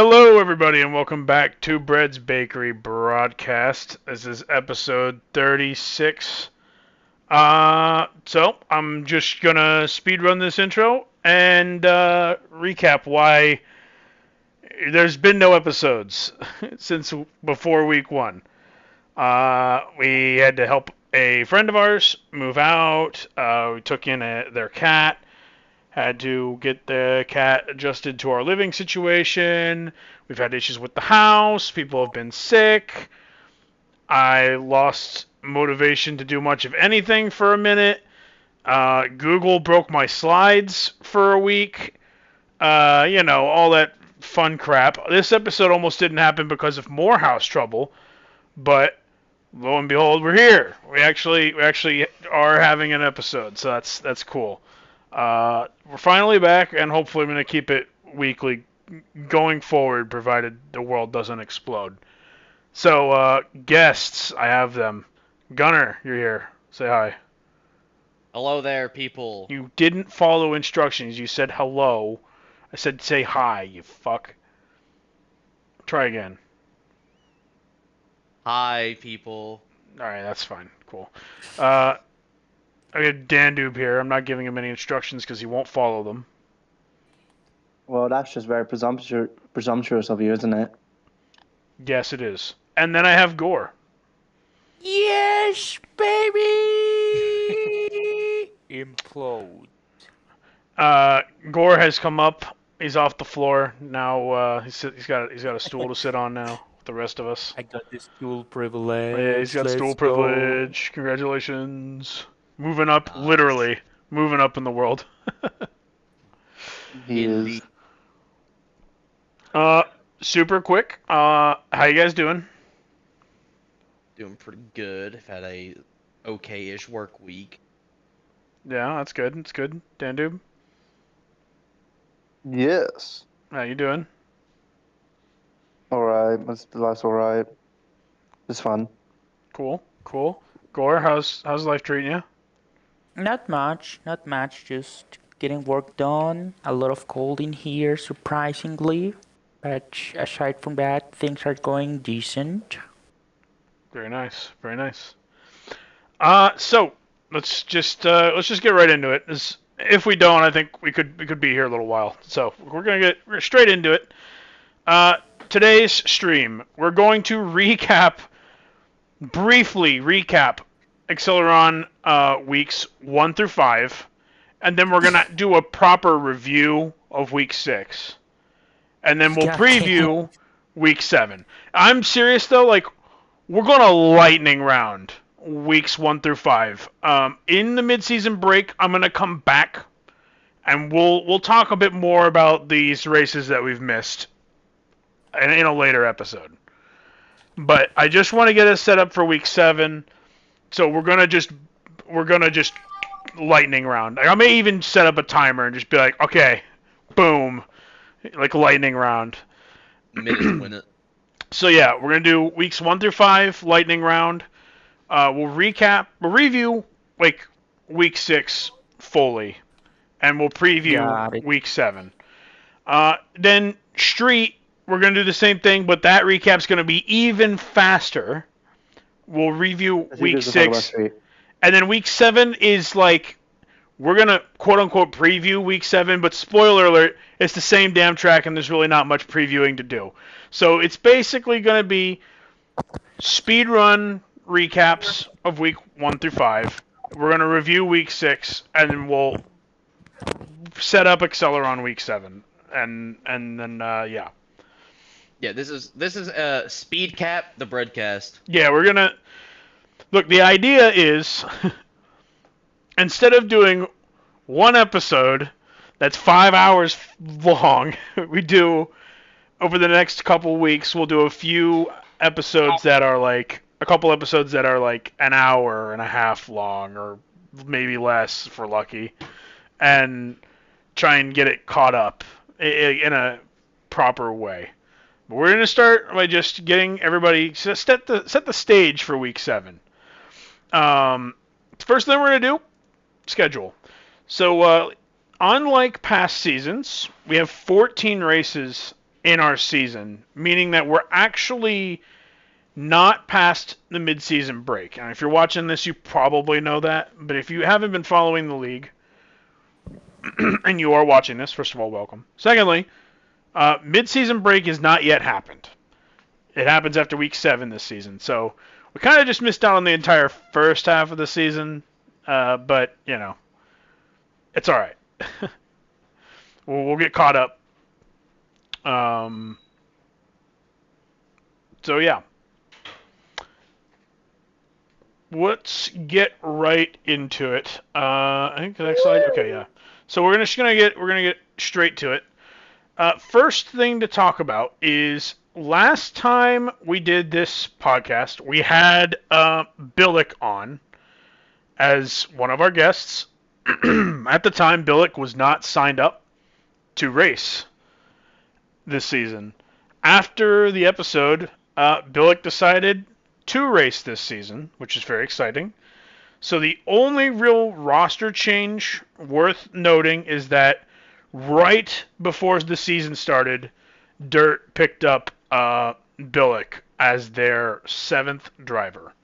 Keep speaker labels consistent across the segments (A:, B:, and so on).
A: Hello, everybody, and welcome back to Bread's Bakery broadcast. This is episode 36. So I'm just gonna speed run this intro and recap why there's been no episodes since before week one. We had to help a friend of ours move out. We took in their cat. Had to get the cat adjusted to our living situation. We've had issues with the house. People have been sick. I lost motivation to do much of anything for a minute. Google broke my slides for a week. All that fun crap. This episode almost didn't happen because of more house trouble, but lo and behold, we're here. We actually are having an episode, so that's cool. We're finally back, and hopefully I'm going to keep it weekly going forward, provided the world doesn't explode. So, guests, I have them. Gunner, you're here. Say hi.
B: Hello there, people.
A: You didn't follow instructions. You said hello. I said say hi, you fuck. Try again.
B: Hi, people.
A: Alright, that's fine. Cool. I got Dandube here. I'm not giving him any instructions because he won't follow them.
C: Well, that's just very presumptuous of you, isn't it?
A: Yes, it is. And then I have Gore.
D: Yes, baby! Implode.
A: Gore has come up. He's off the floor now. He's got a stool to sit on now. With the rest of us.
D: I got this stool privilege.
A: Oh, yeah, he's got stool
D: Let's
A: privilege. Congratulations. Moving up, literally moving up in the world.
C: He
B: Indeed.
C: is.
A: Super quick. How you guys doing?
B: Doing pretty good. I've had a okay-ish work week.
A: Yeah, that's good. It's good. Dandube,
C: Yes.
A: how you doing?
C: Alright, life's alright. It's fun.
A: Cool. Gore, how's life treating you?
D: Not much. Just getting work done. A lot of cold in here, surprisingly. But aside from that, things are going decent.
A: Very nice. So let's just get right into it. If we don't, I think we could be here a little while. So we're gonna get straight into it. Today's stream, we're going to briefly recap Acceleron weeks 1 through 5, and then we're gonna do a proper review of week 6, and then we'll
D: God
A: preview week 7. I'm serious though, like we're gonna lightning round weeks 1 through 5. In the mid-season break, I'm gonna come back, and we'll talk a bit more about these races that we've missed in a later episode. But I just want to get us set up for week 7, so we're gonna just lightning round. Like, I may even set up a timer and just be like, okay, boom, like lightning round.
B: Minutes win it.
A: So yeah, we're gonna do weeks 1 through 5 lightning round. We'll review like week 6 fully, and we'll
D: Got
A: preview
D: it.
A: week 7. Then Street, we're gonna do the same thing, but that recap's gonna be even faster. We'll review
C: As
A: week
C: usual, talk about
A: 6,
C: Street.
A: and then week 7 is like we're gonna quote unquote preview week 7, but spoiler alert, it's the same damn track, and there's really not much previewing to do. So it's basically gonna be speed run recaps of week 1 through 5. We're gonna review week 6, and then we'll set up Acceleron week 7, and then yeah.
B: Yeah, this is Speed Cap, the Breadcast.
A: Yeah, we're gonna look. The idea is instead of doing one episode that's 5 hours long, we do over the next couple weeks. We'll do a few episodes that are like a couple episodes that are like an hour and a half long, or maybe less if we're lucky, and try and get it caught up in a proper way. But we're gonna start by just getting everybody set the stage for week 7. First thing we're gonna do, schedule. So unlike past seasons, we have 14 races in our season, meaning that we're actually not past the mid-season break. And if you're watching this, you probably know that. But if you haven't been following the league, and you are watching this, first of all, welcome. Secondly, mid-season break has not yet happened. It happens after week 7 this season. So we kind of just missed out on the entire first half of the season. But, you know, it's all right. we'll get caught up. So, yeah. Let's get right into it. I think the next slide. Okay, yeah. So we're gonna get straight to it. First thing to talk about is last time we did this podcast, we had Billick on as one of our guests. At the time, Billick was not signed up to race this season. After the episode, Billick decided to race this season, which is very exciting. So the only real roster change worth noting is that right before the season started, Dirt picked up Billick as their 7th driver.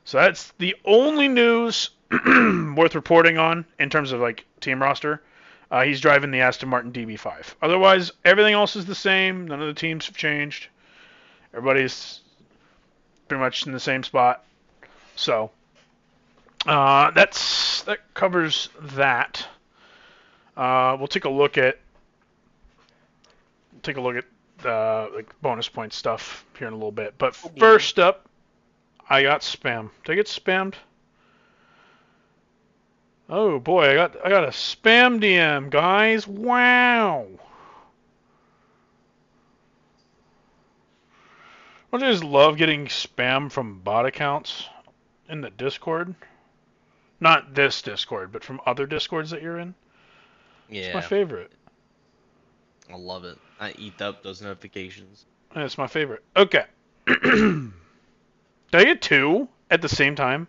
A: So that's the only news worth reporting on in terms of like team roster. He's driving the Aston Martin DB5. Otherwise, everything else is the same. None of the teams have changed. Everybody's pretty much in the same spot. So that covers that. We'll take a look at like bonus point stuff here in a little bit. But first up, I got spam. Did I get spammed? Oh boy, I got a spam DM, guys. Wow. Don't you just love getting spam from bot accounts in the Discord? Not this Discord, but from other Discords that you're in?
B: Yeah.
A: It's my favorite.
B: I love it. I eat up those notifications.
A: It's my favorite. Okay. Did I get 2 at the same time?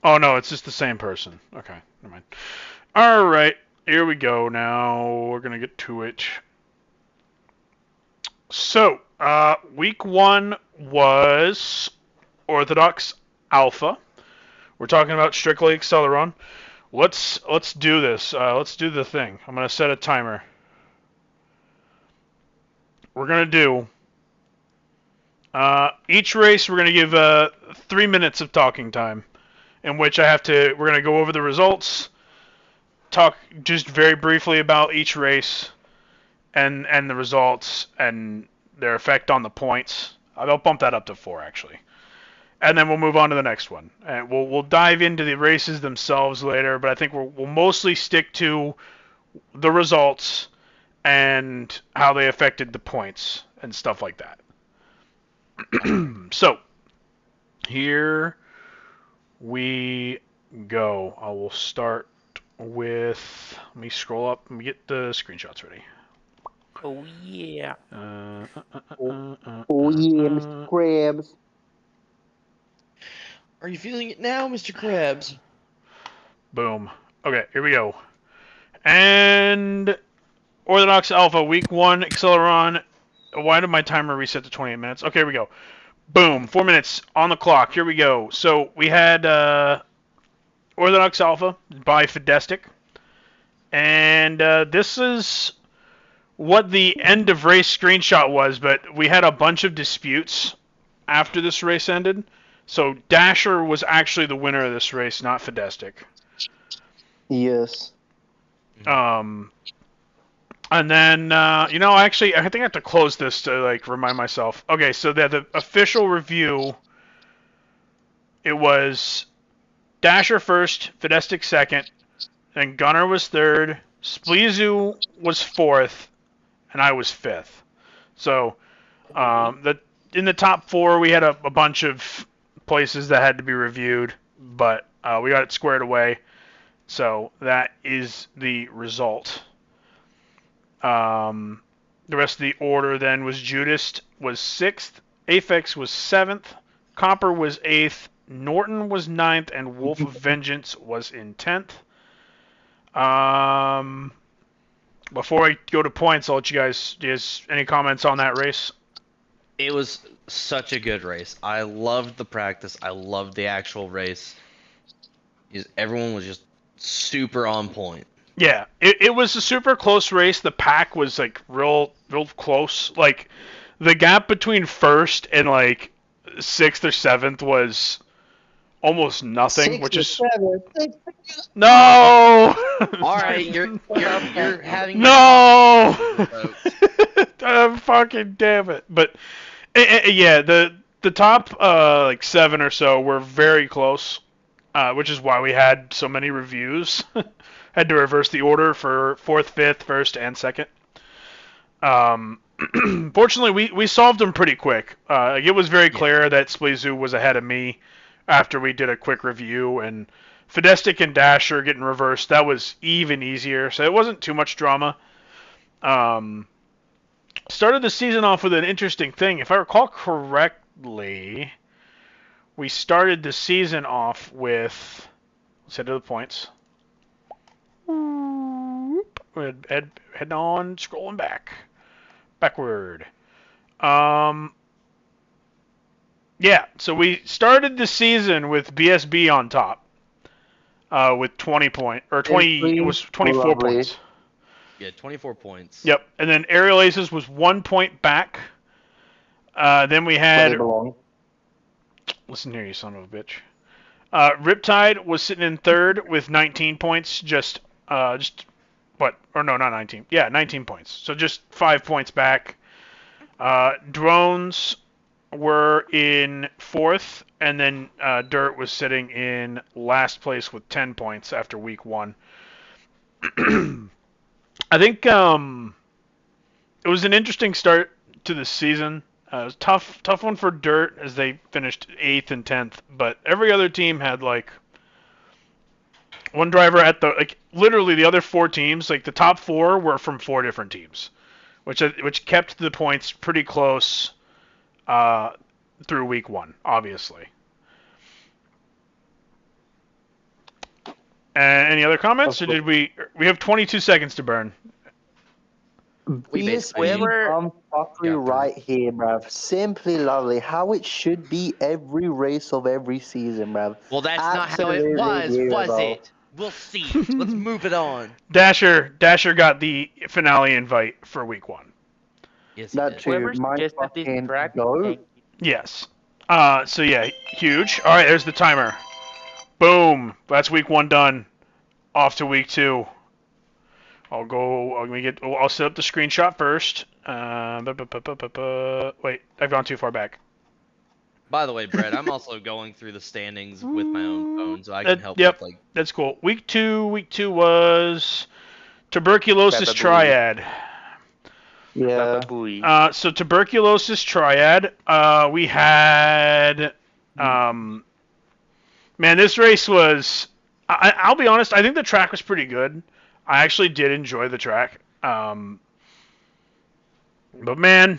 A: Oh no, it's just the same person. Okay, never mind. Alright, here we go now. We're gonna get to it. So, week 1 was Orthodox Alpha. We're talking about strictly Acceleron. Let's do this. Let's do the thing. I'm gonna set a timer. We're gonna do each race. We're gonna give 3 minutes of talking time, in which we're gonna go over the results, talk just very briefly about each race, and the results and their effect on the points. I'll bump that up to 4 actually. And then we'll move on to the next one. And we'll dive into the races themselves later, but I think we'll mostly stick to the results and how they affected the points and stuff like that. So, here we go. I will start with, let me scroll up and get the screenshots ready.
D: Oh yeah.
C: Oh yeah, Mr. Krabs.
B: Are you feeling it now, Mr. Krabs?
A: Boom. Okay, here we go. And Orthodox Alpha, week 1, Acceleron. Why did my timer reset to 28 minutes? Okay, here we go. Boom, 4 minutes on the clock. Here we go. So we had Orthodox Alpha by Fidestic. And this is what the end of race screenshot was, but we had a bunch of disputes after this race ended. So Dasher was actually the winner of this race, not Fidestic.
C: Yes.
A: And then, actually, I think I have to close this to, like, remind myself. Okay, so the official review, it was Dasher first, Fidestic second, then Gunner was third, Spleezu was fourth, and I was fifth. So, in the top 4, we had a bunch of places that had to be reviewed, but we got it squared away. So that is the result. The rest of the order then was Judas was 6th, Aphex was 7th, Copper was 8th, Norton was 9th, and Wolf of Vengeance was in 10th. Before I go to points, I'll let you guys. Any comments on that race?
B: It was such a good race. I loved the practice. I loved the actual race. Everyone was just super on point.
A: Yeah, it was a super close race. The pack was like real close. Like the gap between first and like sixth or seventh was almost nothing, which is no.
B: All right, you're having
A: no.
B: folks.
A: Fucking damn it! But yeah, the top like 7 or so were very close, which is why we had so many reviews. Had to reverse the order for 4th, 5th, 1st, and 2nd. Fortunately, we solved them pretty quick. It was very clear that Spleezu was ahead of me after we did a quick review, and Fidestic and Dasher getting reversed, that was even easier, so it wasn't too much drama. Started the season off with an interesting thing. If I recall correctly, we started the season off with... Let's head to the points. Heading on, scrolling backward. Yeah, so we started the season with BSB on top, with 20 or 20. It was 24 points.
B: Yeah, 24 points.
A: Yep, and then Aerial Aces was 1 point back. Then we had... Listen here, you son of a bitch. Riptide was sitting in 3rd with 19 points, just what? Or no, not 19. Yeah, 19 points. So just 5 points back. Drones were in 4th, and then Dirt was sitting in last place with 10 points after week 1. I think it was an interesting start to the season. It was tough one for Dirt as they finished 8th and 10th, but every other team had like one driver at the literally the other 4 teams, like the top 4 were from 4 different teams, which kept the points pretty close through week 1, obviously. Any other comments, or did we have 22 seconds to burn?
C: BSB right here, bruv. Simply lovely. How it should be every race of every season, bruv.
B: Well, that's not how it was it? We'll see. Let's move it on.
A: Dasher got the finale invite for week 1.
B: Yes,
C: that too. My fucking go.
A: Yes. So yeah, huge. All right, there's the timer. Boom. That's week 1 done. Off to week 2. I'll set up the screenshot first. Wait, I've gone too far back.
B: By the way, Brett, I'm also going through the standings with my own phone, so I can help.
A: Yep, that's cool. Week 2 was tuberculosis triad.
C: Yeah.
A: So tuberculosis triad. We had. Man, this race was. I'll be honest. I think the track was pretty good. I actually did enjoy the track. But man,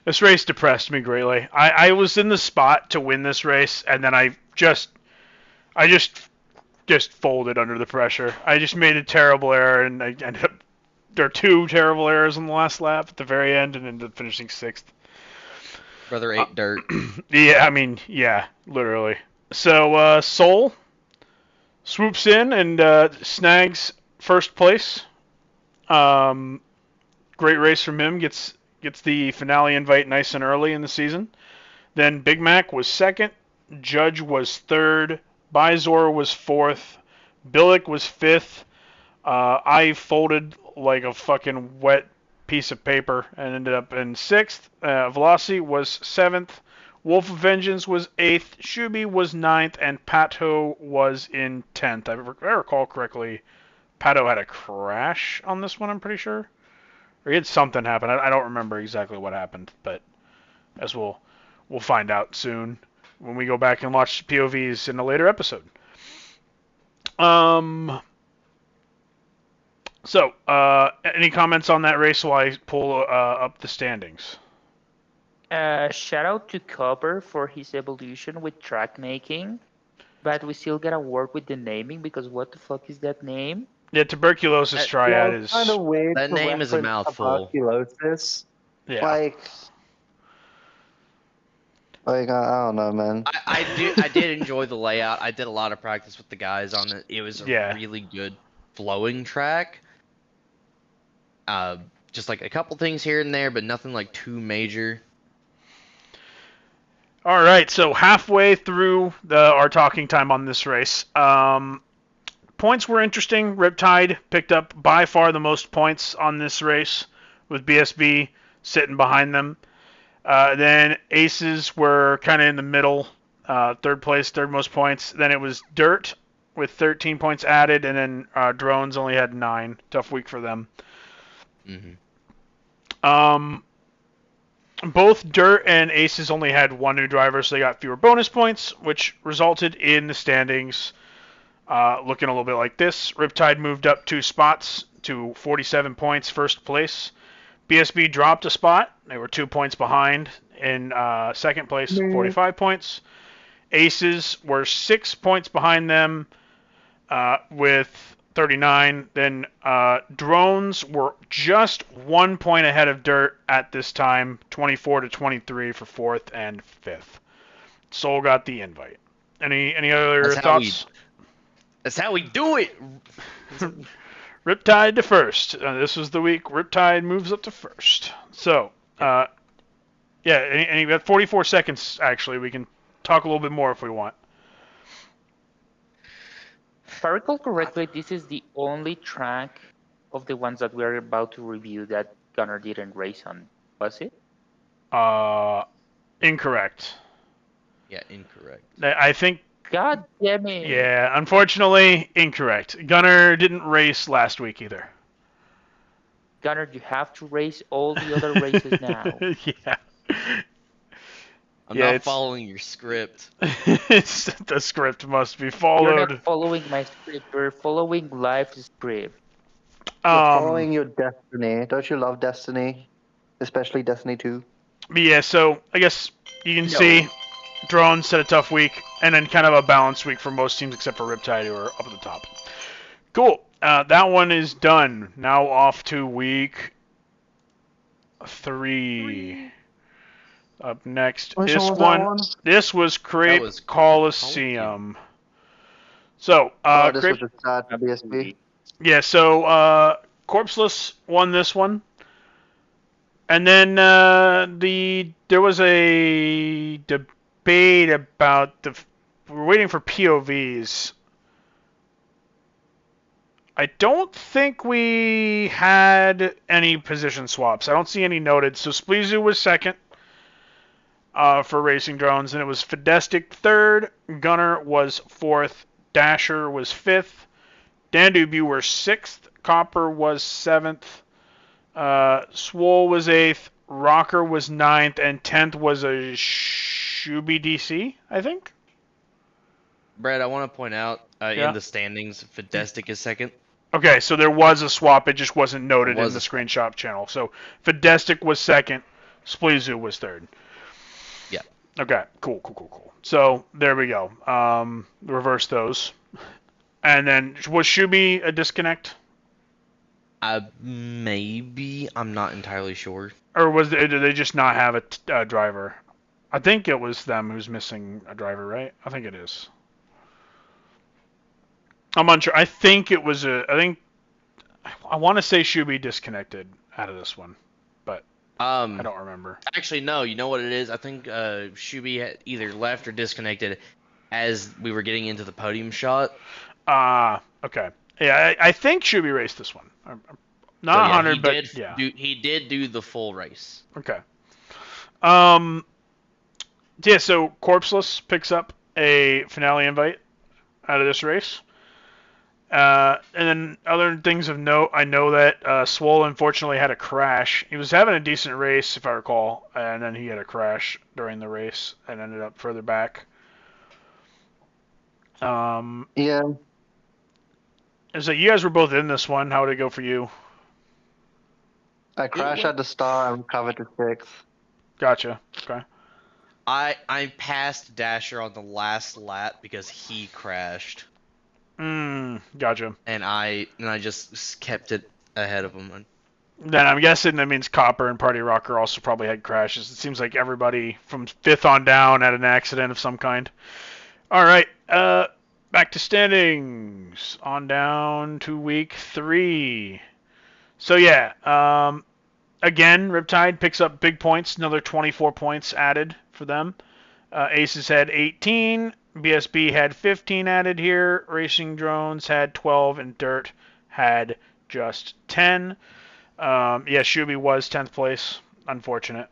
A: this race depressed me greatly. I was in the spot to win this race, and then I just folded under the pressure. I just made a terrible error, and I ended up. There are 2 terrible errors on the last lap at the very end, and ended up finishing 6th.
B: Brother ate dirt.
A: Yeah, I mean, yeah, literally. So Soul swoops in and snags first place. Great race from him. Gets the finale invite nice and early in the season. Then Big Mac was 2nd. Judge was 3rd. Bizor was 4th. Billick was 5th. I folded like a fucking wet piece of paper and ended up in 6th. Velocity was 7th. Wolf of Vengeance was 8th. Shuby was 9th. And Pato was in 10th. If I recall correctly, Pato had a crash on this one, I'm pretty sure. Or he had something happen. I don't remember exactly what happened, but as we'll find out soon when we go back and watch POVs in a later episode. So, any comments on that race while I pull up the standings?
D: Shout out to Copper for his evolution with track making, but we still gotta work with the naming because what the fuck is that name?
A: Yeah, tuberculosis triad
C: It's kind
A: is.
C: of weird
B: That
C: to
B: name is a
C: reference
B: mouthful.
C: tuberculosis.
A: Yeah.
C: Like I don't know, man.
B: I did enjoy the layout. I did a lot of practice with the guys on it. It was a
A: Yeah.
B: really good flowing track. Just like a couple things here and there, but nothing like too major.
A: All right, so halfway through our talking time on this race, points were interesting. Riptide picked up by far the most points on this race, with BSB sitting behind them. Then Aces were kind of in the middle, third place, third most points. Then it was Dirt with 13 points added, and then Drones only had 9. Tough week for them. Both Dirt and Aces only had 1 new driver, so they got fewer bonus points, which resulted in the standings looking a little bit like this. Riptide moved up 2 spots to 47 points, first place. BSB dropped a spot. They were 2 points behind in second place, 45 points. Aces were 6 points behind them with 39. Then Drones were just 1 point ahead of Dirt at this time, 24 to 23 for 4th and 5th. Soul got the invite. Any other thoughts?
B: That's how we do it.
A: Riptide to first. This was the week Riptide moves up to first. So, yeah, and you got 44 seconds, actually. We can talk a little bit more if we want.
D: If I recall correctly, this is the only track of the ones that we're about to review that Gunner didn't race on, was it?
A: Incorrect.
B: Yeah, incorrect.
A: I think...
D: God damn it.
A: Yeah, unfortunately, incorrect. Gunner didn't race last week either.
D: Gunner, you have to race all the other races now.
A: Yeah.
B: I'm not following your script.
A: The script must be followed.
D: You're not following my script. You're following live script.
C: You're following your destiny. Don't you love Destiny? Especially Destiny 2.
A: Yeah, so I guess you can see Drones had a tough week, and then kind of a balanced week for most teams except for Riptide, who are up at the top. Cool. That one is done. Now off to week 3. Up next, this was Crepe Coliseum. So,
C: this was just sad BSB.
A: Yeah, so Corpseless won this one. And then there was a debate about we're waiting for POVs. I don't think we had any position swaps. I don't see any noted. So Spleezu was second for Racing Drones, and it was Fidestic third. Gunner was fourth. Dasher was fifth. Dandube were sixth. Copper was seventh. Swole was 8th, Rocker was 9th, and 10th was a Shuby DC, I think?
B: Brad, I want to point out in the standings, Fidestic is second.
A: Okay, so there was a swap, it just wasn't noted in the screenshot channel. So Fidestic was second, Spleezu was third.
B: Yeah.
A: Okay, cool. So there we go. Reverse those. And then, was Shuby a disconnect?
B: Maybe. I'm not entirely sure.
A: Or did they just not have a driver? I think it was them who's missing a driver, right? I think it is. I'm unsure. I think it was I want to say Shuby disconnected out of this one, but I don't remember.
B: Actually, no. You know what it is? I think Shuby had either left or disconnected as we were getting into the podium shot.
A: Okay. Yeah, I think Shuby raced this one. Not 100, but yeah.
B: He did do the full race.
A: Okay. Yeah, so Corpseless picks up a finale invite out of this race. And then other things of note, I know that Swole unfortunately had a crash. He was having a decent race, if I recall, and then he had a crash during the race and ended up further back.
C: Yeah.
A: So you guys were both in this one. How did it go for you?
C: I crashed at the start and recovered to 6th.
A: Gotcha. Okay.
B: I passed Dasher on the last lap because he crashed.
A: Gotcha.
B: and I just kept it ahead of them.
A: Then I'm guessing that means Copper and Party Rocker also probably had crashes. It seems like everybody from 5th on down had an accident of some kind. All right, back to standings. On down to week 3. So yeah, again, Riptide picks up big points. Another 24 points added for them. Aces had 18. BSB had 15 added here. Racing Drones had 12, and Dirt had just 10. Yeah, Shuby was 10th place. Unfortunate.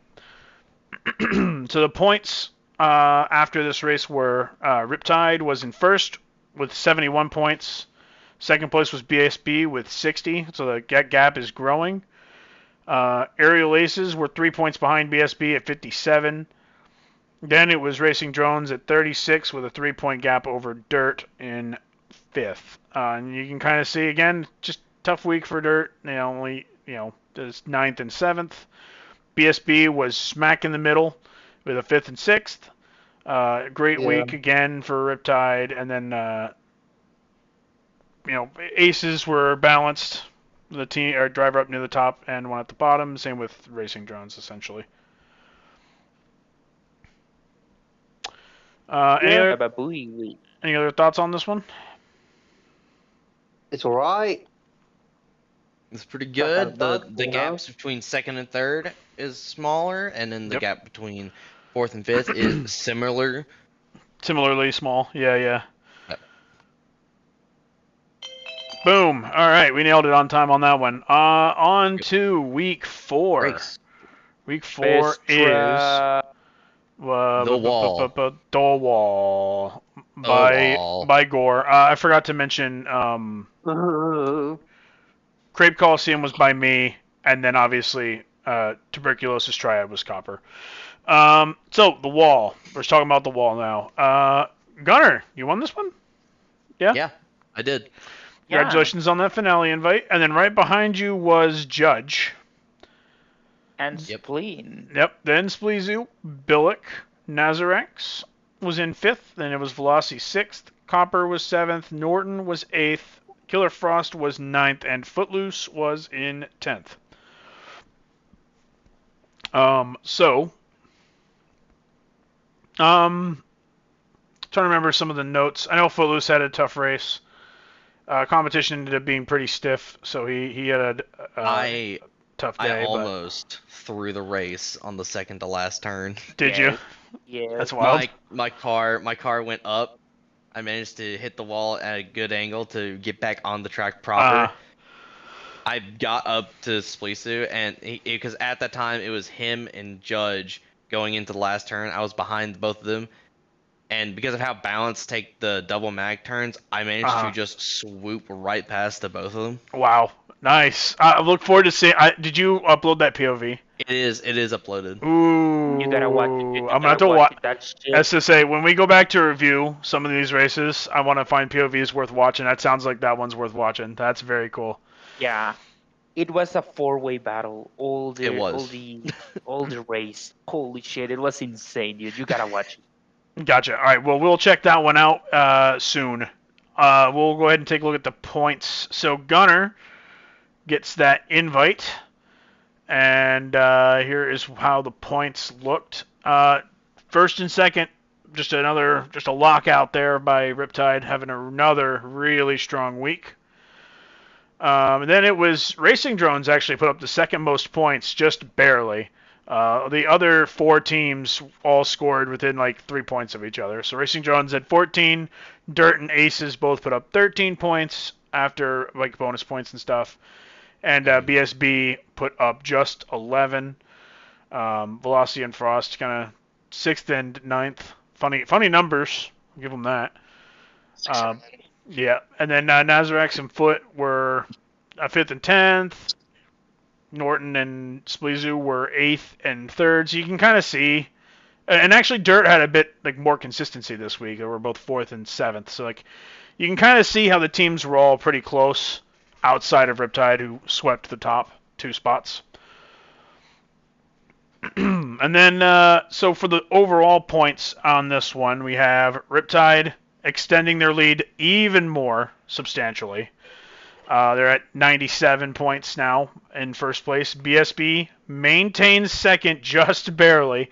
A: So the points after this race were Riptide was in first with 71 points. Second place was BSB with 60, so the gap is growing. Aerial Aces were 3 points behind BSB at 57. Then it was Racing Drones at 36 with a 3-point gap over Dirt in 5th. And you can kind of see, again, just tough week for Dirt. They only, is 9th and 7th. BSB was smack in the middle with a 5th and 6th. Great week again for Riptide. And then, Aces were balanced. The team or driver up near the top and one at the bottom. Same with Racing Drones, essentially. Any other thoughts on this one?
C: It's alright.
B: It's pretty good. The gaps between second and third is smaller, and then the gap between fourth and fifth is similar.
A: Similarly small. Yeah. Yep. Boom. All right, we nailed it on time on that one. On to week 4.
B: Race.
A: Week 4 is
B: The Wall.
A: The Wall by Gore. I forgot to mention Crepe Coliseum was by me, and then obviously Tuberculosis Triad was Copper. So the Wall. We're talking about the Wall now. Gunner, you won this one? Yeah.
B: Yeah, I did.
A: Congratulations on that finale invite. And then right behind you was Judge.
D: And Spleen.
A: Yep. Then Spleezu, Billick, Nazarex was in 5th. Then it was Velocity 6th. Copper was 7th. Norton was 8th. Killer Frost was 9th. And Footloose was in 10th. Trying to remember some of the notes. I know Footloose had a tough race. Competition ended up being pretty stiff, so he had a tough day.
B: I almost threw the race on the second to last turn.
A: Did you?
D: Yeah.
A: That's wild.
B: My car went up. I managed to hit the wall at a good angle to get back on the track proper. I got up to Spleesu, and because at that time it was him and Judge going into the last turn. I was behind both of them. And because of how balanced take the double mag turns, I managed to just swoop right past the both of them.
A: Wow, nice. I look forward to seeing. Did you upload that POV?
B: It is uploaded.
A: Ooh,
D: You gotta watch it.
A: I'm gonna have to watch. That's to say, when we go back to review some of these races, I want to find POVs worth watching. That sounds like that one's worth watching. That's very cool.
D: Yeah, it was a 4-way battle. All the race. Holy shit, it was insane, dude. You gotta watch it.
A: Gotcha. All right. Well, we'll check that one out soon. We'll go ahead and take a look at the points. So Gunner gets that invite, and here is how the points looked. First and second, just a lockout there by Riptide, having another really strong week. And then it was Racing Drones actually put up the second most points, just barely. The other 4 teams all scored within like 3 points of each other. So Racing Drones had 14, Dirt and Aces both put up 13 points after like bonus points and stuff, and BSB put up just 11. Velocity and Frost kind of 6th and 9th. Funny numbers. I'll give them that. Yeah, and then Nazarex and Foot were 5th and 10th. Norton and Spleezu were 8th and 3rd, so you can kind of see. And actually, Dirt had a bit like more consistency this week. They were both 4th and 7th, so like you can kind of see how the teams were all pretty close outside of Riptide, who swept the top 2 spots. And then, so for the overall points on this one, we have Riptide extending their lead even more substantially. They're at 97 points now in first place. BSB maintains second just barely.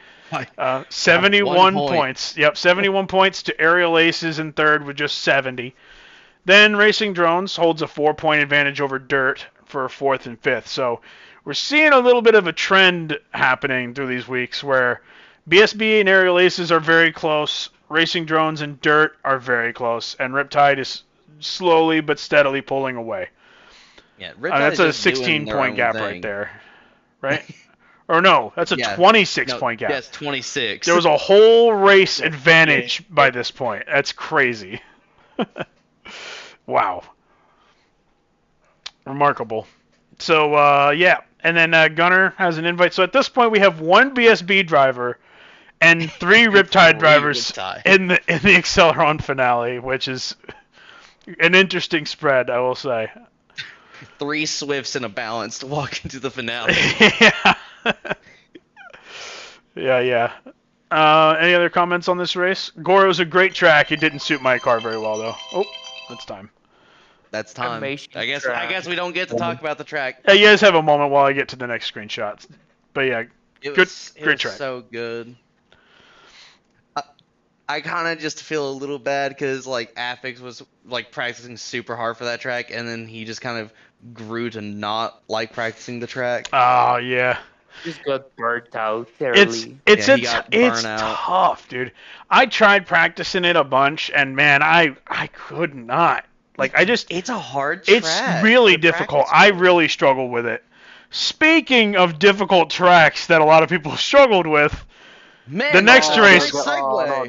A: 71 points. Yep, 71 points to Aerial Aces in third with just 70. Then Racing Drones holds a 4-point advantage over Dirt for fourth and fifth. So we're seeing a little bit of a trend happening through these weeks where BSB and Aerial Aces are very close. Racing Drones and Dirt are very close. And Riptide is slowly but steadily pulling away.
B: Yeah,
A: that's a 16-point gap right there, right? Or no, that's a 26-point gap.
B: Yes, 26.
A: There was a whole race advantage by this point. That's crazy. Wow. Remarkable. So, yeah. And then Gunner has an invite. So at this point, we have one BSB driver and 3 Riptide drivers in the Acceleron finale, which is an interesting spread, I will say.
B: 3 Swifts and a balance to walk into the finale.
A: Yeah. Any other comments on this race? Gore was a great track. It didn't suit my car very well, though. Oh, that's time.
B: That's time. I guess we don't get to talk about the track.
A: Yeah, you guys have a moment while I get to the next screenshots. But yeah, great track.
B: So good. I kind of just feel a little bad because like Affix was like practicing super hard for that track, and then he just kind of grew to not like practicing the track.
A: Oh yeah.
D: Just got burnt out early.
A: It's tough, dude. I tried practicing it a bunch, and man, I could not. Like
B: it's a hard track.
A: It's really difficult. I really struggle with it. Speaking of difficult tracks that a lot of people struggled with,
B: man,
A: the next race, Agnosia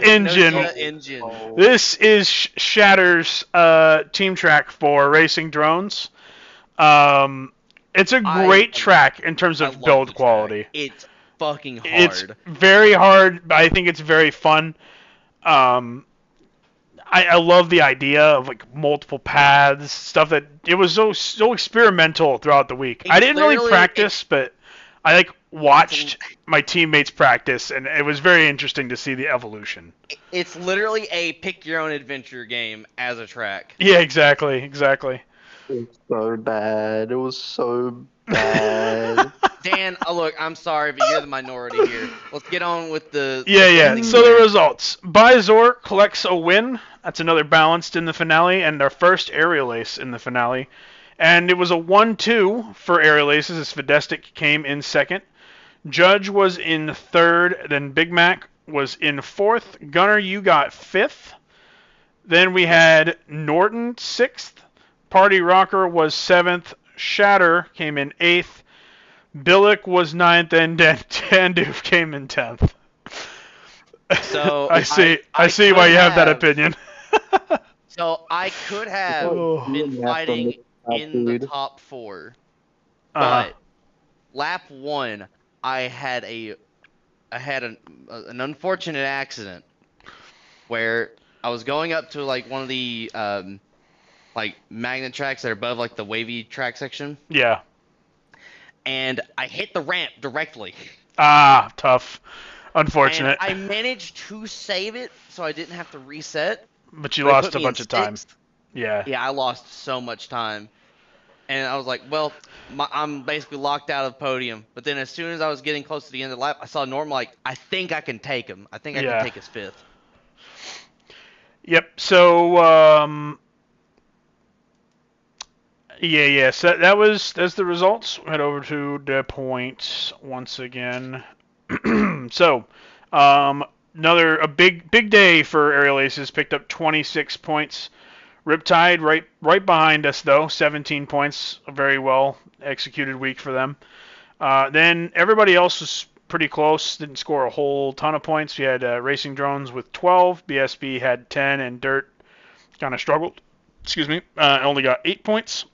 A: Engine. This is Shatter's team track for Racing Drones. It's a great track in terms of build quality.
B: It's fucking hard.
A: It's very hard, but I think it's very fun. I love the idea of like multiple paths, stuff that it was so experimental throughout the week. I didn't really practice, but I like watched my teammates practice, and it was very interesting to see the evolution.
B: It's literally a pick your own adventure game as a track.
A: Yeah, exactly.
C: It was so bad. It was so bad.
B: Dan, look, I'm sorry, but you're the minority here. Let's get on with the...
A: Yeah. So the results. Bizor collects a win. That's another balanced in the finale, and their first Aerial Ace in the finale. And it was a 1-2 for Aerial Aces as Fidestic came in second. Judge was in third, then Big Mac was in fourth. Gunner, you got fifth. Then we had Norton sixth. Party Rocker was seventh. Shatter came in eighth. Billick was ninth, and Dandube came in 10th.
B: So
A: I see why you have that opinion.
B: So I could have been fighting in the top 4, but lap 1 I had an unfortunate accident where I was going up to like one of the like magnet tracks that are above like the wavy track section.
A: Yeah.
B: And I hit the ramp directly.
A: Tough. Unfortunate.
B: And I managed to save it, so I didn't have to reset.
A: But you lost a bunch of time. Yeah.
B: Yeah, I lost so much time. And I was like, well, I'm basically locked out of the podium. But then as soon as I was getting close to the end of the lap, I saw Norm like, I think I can take him. I think I can take his 5th.
A: Yep. So, yeah. So that's the results. Head over to the points once again. So, a big day for Aerial Aces. Picked up 26 points. Riptide right behind us though, 17 points. A very well executed week for them. Then everybody else was pretty close. Didn't score a whole ton of points. We had Racing Drones with 12. BSB had 10, and Dirt kind of struggled. Excuse me. Only got 8 points.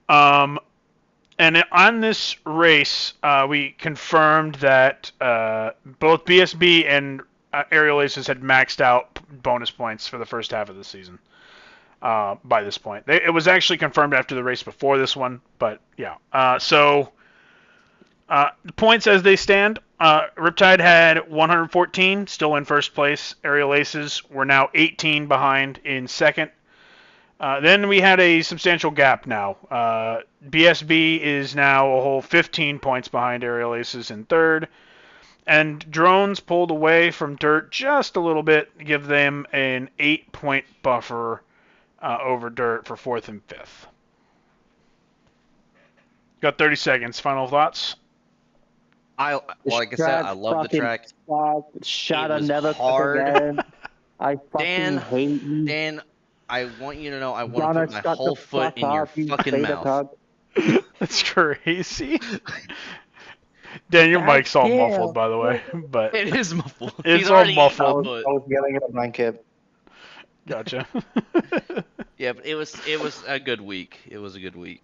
A: And on this race, we confirmed that both BSB and Aerial Aces had maxed out bonus points for the first half of the season by this point. It was actually confirmed after the race before this one, but yeah. So the points as they stand, Riptide had 114, still in first place. Aerial Aces were now 18 behind in second. Then we had a substantial gap now. BSB is now a whole 15 points behind Aerial Aces in third. And Drones pulled away from Dirt just a little bit, give them an 8-point buffer over Dirt for fourth and fifth. Got 30 seconds. Final thoughts?
B: Like I said, I love the track.
C: Shut
B: It was
C: never
B: hard.
C: Again. I fucking
B: Dan,
C: hate you.
B: Dan, I want you to know I want
C: Gunner,
B: to put my
C: shut
B: whole
C: the
B: foot
C: fuck
B: in your
C: up, you
B: fucking
C: beta
B: mouth.
C: cunt.
A: That's crazy. Dan, your
D: God
A: mic's all
D: damn.
A: muffled, by the way. But
B: It is muffled.
A: It's
B: He's
A: all
B: already eaten
A: muffled.
B: my
C: I
B: foot.
C: was yelling at a blanket.
A: gotcha.
B: Yeah, but it was a good week. It was a good week.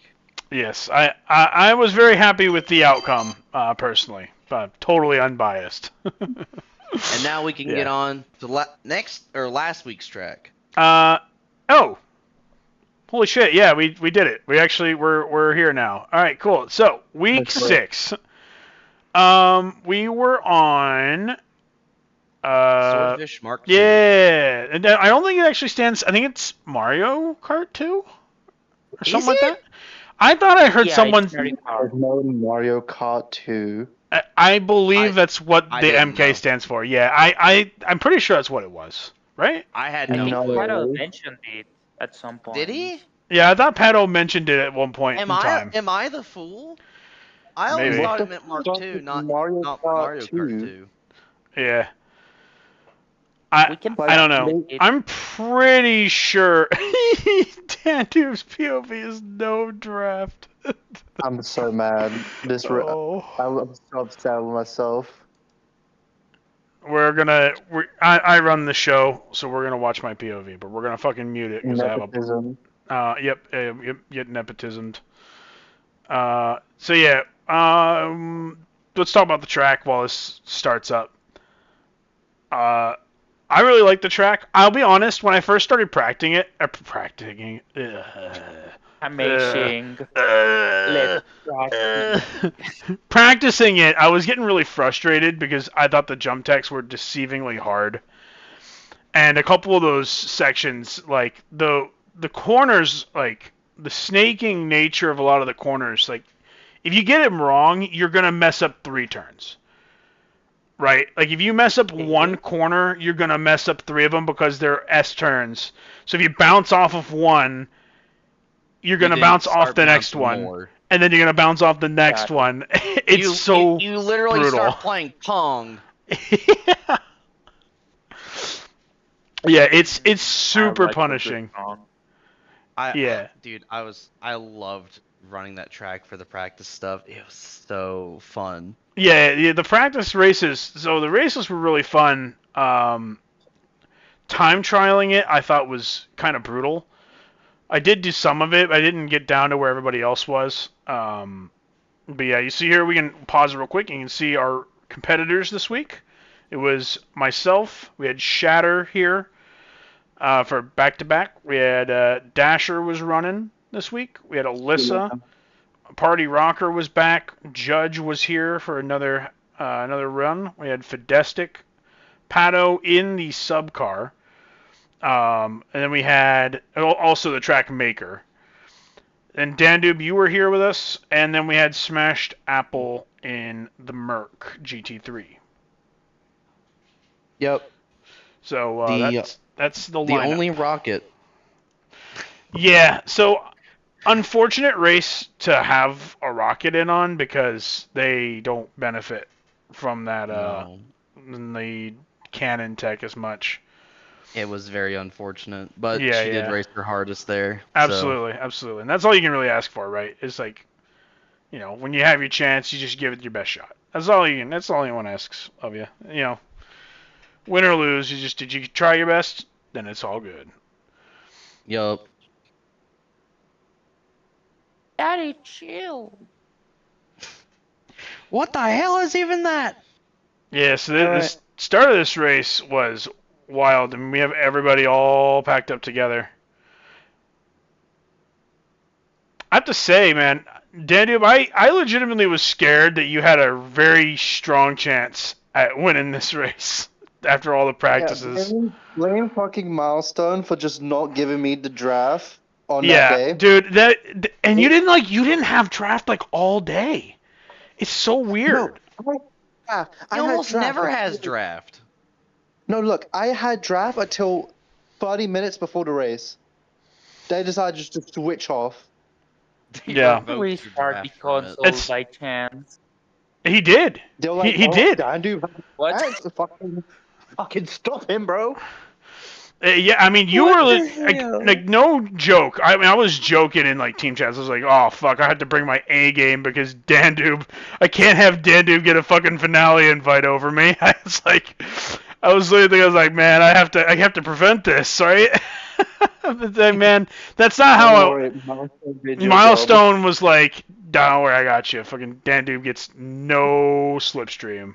A: Yes, I was very happy with the outcome, personally. Totally unbiased.
B: And now we can get on to last week's track.
A: Oh, holy shit! Yeah, we did it. We're here now. All right, cool. So week
C: That's right.
A: 6, we were on.
B: Swordfish Mark II.
A: Yeah, and I don't think it actually stands. I think it's Mario Kart 2 or something like that. I thought I heard
D: Yeah,
A: someone.
D: it's very
C: There's
D: hard.
C: no Mario Kart 2.
A: I believe that's what
B: I
A: the
B: didn't
A: MK
B: know.
A: stands for. Yeah, I'm pretty sure that's what it was, right?
B: I had
D: I
B: no
D: think
C: No.
B: clue.
D: Pato mentioned it at some point.
B: Did he?
A: Yeah, I thought Pato mentioned it at one point
B: Am
A: in time.
B: I the fool? I always
A: Maybe.
B: thought
C: What
B: it meant
C: the
B: Mark
C: fuck
B: II,
C: is
B: not
C: Mario
B: not
C: Kart
B: Mario
C: 2?
B: Kart 2.
A: Yeah.
D: We can
C: But
A: I don't know.
D: find it.
A: I'm pretty sure Dandube's POV is no draft.
C: I'm so mad. I'm so upset with myself.
A: I run the show, so we're gonna watch my POV, but we're gonna fucking mute it because I have a
C: Nepotism.
A: get nepotismed. So yeah, let's talk about the track while this starts up. I really like the track. I'll be honest, when I first started practicing it,
D: Amazing. Let's
A: practicing it, I was getting really frustrated because I thought the jump techs were deceivingly hard. And a couple of those sections, like the corners, like the snaking nature of a lot of the corners, like if you get them wrong, you're gonna mess up 3 turns. Right? Like if you mess up one corner, you're gonna mess up 3 of them because they're S turns. So if you bounce off of one, you're gonna bounce off the next one,
B: More.
A: and then you're gonna bounce off the next one. It's
B: you literally
A: brutal.
B: start playing Pong.
A: Yeah, it's super punishing.
B: Dude, I loved running that track for the practice stuff. It was so fun.
A: Yeah, the practice races. So the races were really fun. Time trialing it, I thought was kind of brutal. I did do some of it. I didn't get down to where everybody else was. But yeah, you see here, we can pause real quick. You can see our competitors this week. It was myself. We had Shatter here for back-to-back. We had Dasher was running this week. We had Alyssa. Party Rocker was back. Judge was here for another run. We had Fidestic. Pato in the sub car. And then we had also the track maker. And Dandube, you were here with us. And then we had Smashed Apple in the Merc GT3.
B: Yep.
A: So that's the lineup.
B: The only rocket.
A: Yeah, so unfortunate race to have a rocket in on because they don't benefit from that the cannon tech as much.
B: It was very unfortunate, but
A: Yeah,
B: she
A: yeah.
B: did race her hardest there.
A: Absolutely, absolutely. And that's all you can really ask for, right? It's like, when you have your chance, you just give it your best shot. That's all anyone asks of you. Win or lose, did you try your best? Then it's all good.
B: Yup.
D: Daddy, chill.
B: What the hell is even that?
A: Yeah, so the start of this race was wild. I mean, we have everybody all packed up together. have to say, man, Dandube, I legitimately was scared that you had a very strong chance at winning this race after all the practices.
C: Blame fucking Milestone for just not giving me the draft on that
A: Yeah,
C: day.
A: dude, and you didn't have draft like all day. It's so weird.
C: No, I
B: He
C: had
B: almost
C: draft
B: never has
C: until-
B: draft.
C: No, look, I had draft until 30 minutes before the race. They decided just to switch off.
B: He
A: Yeah.
B: revoked your
D: Restart the
B: draft from it.
D: console
A: It's-
D: by chance.
A: He did.
C: They were like,
A: He did.
C: Dandube,
D: What?
C: fucking stop him, bro.
A: Yeah, I mean, you
D: What
A: were
D: the hell?
A: like no joke. I mean, I was joking in like team chats. I was like, "Oh fuck, I had to bring my A game because Dandube. I can't have Dandube get a fucking finale invite over me." I was like, I was like, "Man, I have to prevent this, right?" But then, man, that's not how Milestone was like, "Don't worry, I got you." Fucking Dandube gets no slipstream.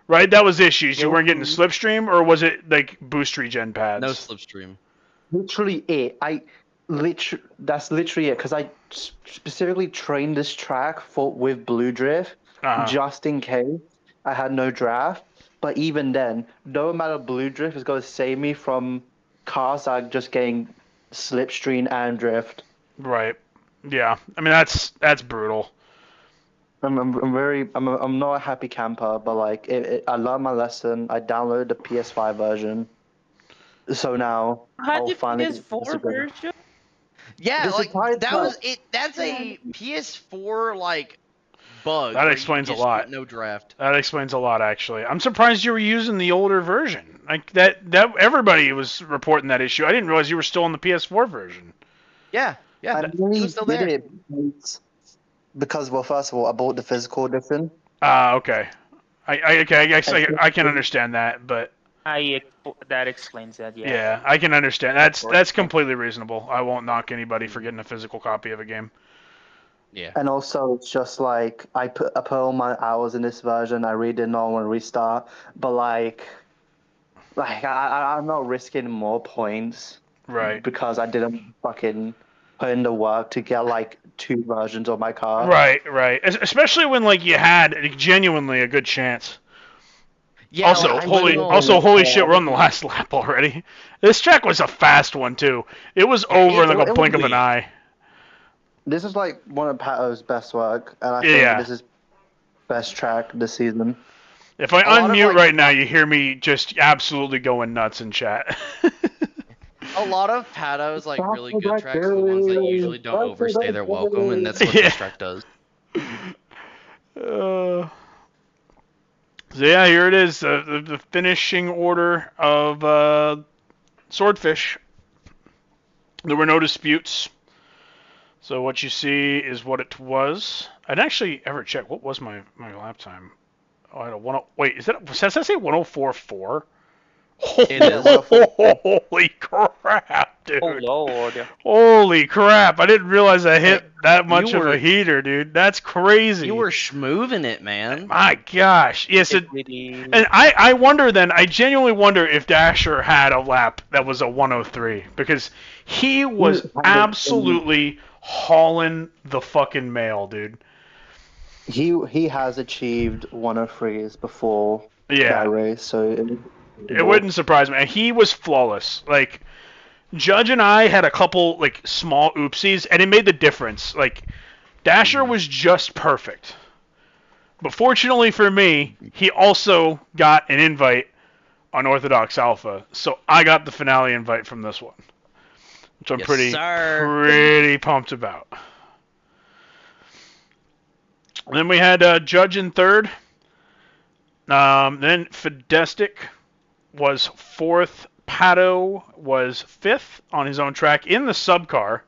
A: Right, that was issues. You weren't getting a slipstream, or was it like boost regen pads?
B: No slipstream.
C: Literally it. That's literally it. Because I specifically trained this track with Blue Drift just in case I had no draft. But even then, no amount of Blue Drift is going to save me from Karzak just getting slipstream and drift.
A: Right. Yeah. I mean that's brutal.
C: I'm not a happy camper, but like I learned my lesson. I downloaded the PS5 version, so now
D: Had
C: I'll
D: the
C: finally
D: PS4 version?
B: Yeah,
C: This
B: like
C: entire
B: that
C: time-
B: was it. That's a PS4 like bug.
A: That
B: where you
A: explains a
B: just
A: lot.
B: get No draft.
A: That explains a lot, actually. I'm surprised you were using the older version. Like that everybody was reporting that issue. I didn't realize you were still on the PS4 version.
B: Yeah,
C: I
B: it
C: only
B: was still
C: did
B: there.
C: it because, well, first of all, I bought the physical edition.
A: Okay. I guess I can understand that, but
D: That explains that, yeah.
A: yeah, I can understand. That's completely reasonable. I won't knock anybody for getting a physical copy of a game.
B: Yeah.
C: And also, it's just like I put all my hours in this version. I really did not want to restart, but like I'm not risking more points
A: Right.
C: because I didn't fucking put in the work to get like 2 versions of my car.
A: Right. Especially when like you had genuinely a good chance.
B: Yeah.
A: Also,
B: like,
A: holy shit, we're on the last lap already. This track was a fast one too. It was over in like a blink of an eye.
C: This is like one of Pato's best work, and I think this is best track this season.
A: If I
B: lot of,
A: unmute
B: like-
A: right now, you hear me just absolutely going nuts in chat.
B: A lot of Pato's like really good tracks are the ones that usually don't overstay their welcome, and that's what this track does.
A: So yeah, here it is, the finishing order of Swordfish. There were no disputes. So what you see is what it was. I didn't actually ever check what was my lap time. Oh, I had a 10. Wait, does that say 104.4?
B: It is.
A: Holy crap, dude!
D: Oh lord.
A: Holy crap! I didn't realize I hit that much of
B: were-
A: a heater, dude. That's crazy.
B: You were schmooving it, man.
A: My gosh. Yes,
D: It really...
A: and I wonder then, I genuinely wonder if Dasher had a lap that was a 103, because he was absolutely hauling the fucking mail, dude.
C: He has achieved 103s before
A: Yeah.
C: that race, so
A: It wouldn't surprise me. And he was flawless. Like, Judge and I had a couple, like, small oopsies, and it made the difference. Like, Dasher was just perfect. But fortunately for me, he also got an invite on Orthodox Alpha, so I got the finale invite from this one, which I'm
B: Yes,
A: pretty pumped about. And then we had Judge in third. Then Fidestic was fourth. Pato was fifth on his own track in the subcar.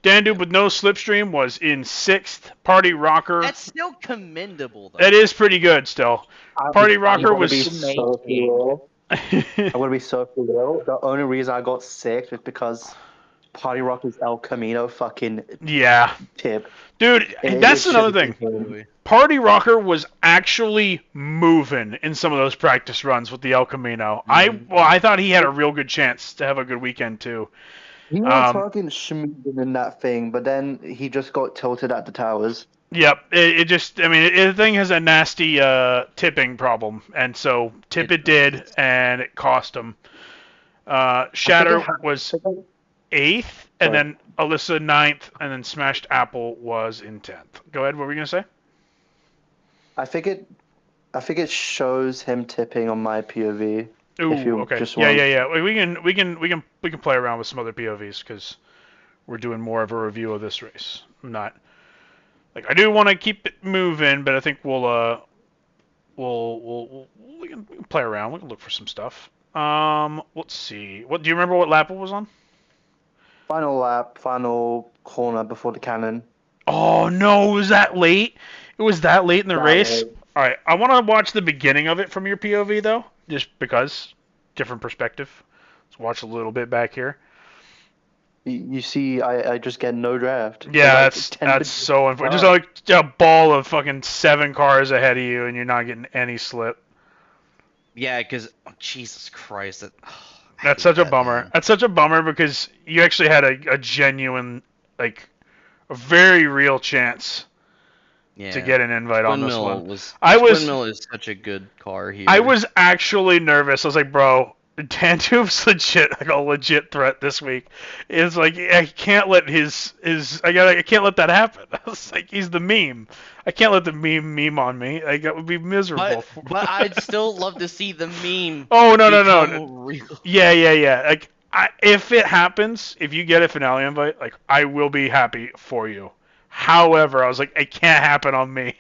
A: Dandube with no slipstream was in sixth. Party Rocker.
B: That's still commendable, though.
A: That is pretty good still. Party Rocker was.
C: I'm gonna be so real. The only reason I got sixth is because Party Rocker's El Camino fucking
A: Yeah.
C: tip.
A: Dude, that's another thing. Party Rocker was actually moving in some of those practice runs with the El Camino. I thought he had a real good chance to have a good weekend too.
C: He was fucking schmoozing in that thing, but then he just got tilted at the towers.
A: Yep, it just, I mean, the thing has a nasty tipping problem, and so it did, and it cost him. Shatter was 8th, and then Alyssa 9th, and then Smashed Apple was in 10th. Go ahead, what were you going to say?
C: I think it shows him tipping on my POV.
A: Ooh, okay. Yeah. We can play around with some other POVs, because we're doing more of a review of this race. I'm not... Like, I do want to keep it moving, but I think we can play around. We can look for some stuff. Let's see. What do you remember? What lap it was on?
C: Final lap, final corner before the cannon.
A: Oh no! It was that late. It was that late in the race. All right, I want to watch the beginning of it from your POV though, just because different perspective. Let's watch a little bit back here.
C: You see, I just get no draft.
A: Yeah, that's so unfortunate. Just like a ball of fucking 7 cars ahead of you, and you're not getting any slip.
B: Yeah, because Jesus Christ,
A: that's such a bummer. Man. That's such a bummer because you actually had a genuine, like, a very real chance to get an invite on this one.
B: Windmill is such a good car here.
A: I was actually nervous. I was like, bro, Dandube's a legit threat this week. It's like I can't let I can't let that happen. I was like, he's the meme. I can't let the meme on me. Like, that would be miserable.
B: But I'd still love to see the meme.
A: Oh no. Real. Yeah. Like, if it happens, if you get a finale invite, like, I will be happy for you. However, I was like, it can't happen on me.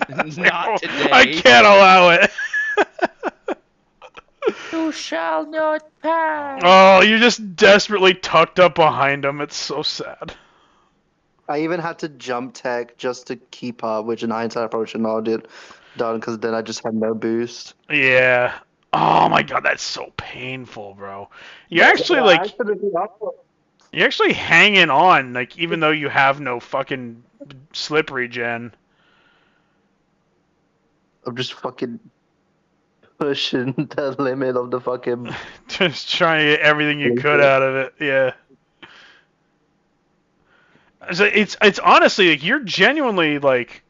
B: Not today.
A: I can't allow it.
D: You shall not pass.
A: Oh, you're just desperately tucked up behind him. It's so sad.
C: I even had to jump tech just to keep up, which in hindsight I probably should not have done because then I just had no boost.
A: Yeah. Oh my god, that's so painful, bro. You're actually you're actually hanging on, like, even though you have no fucking slip regen.
C: I'm just fucking pushing the limit of the fucking...
A: Just trying to get everything you could out of it, yeah. So it's honestly, like, you're genuinely, like,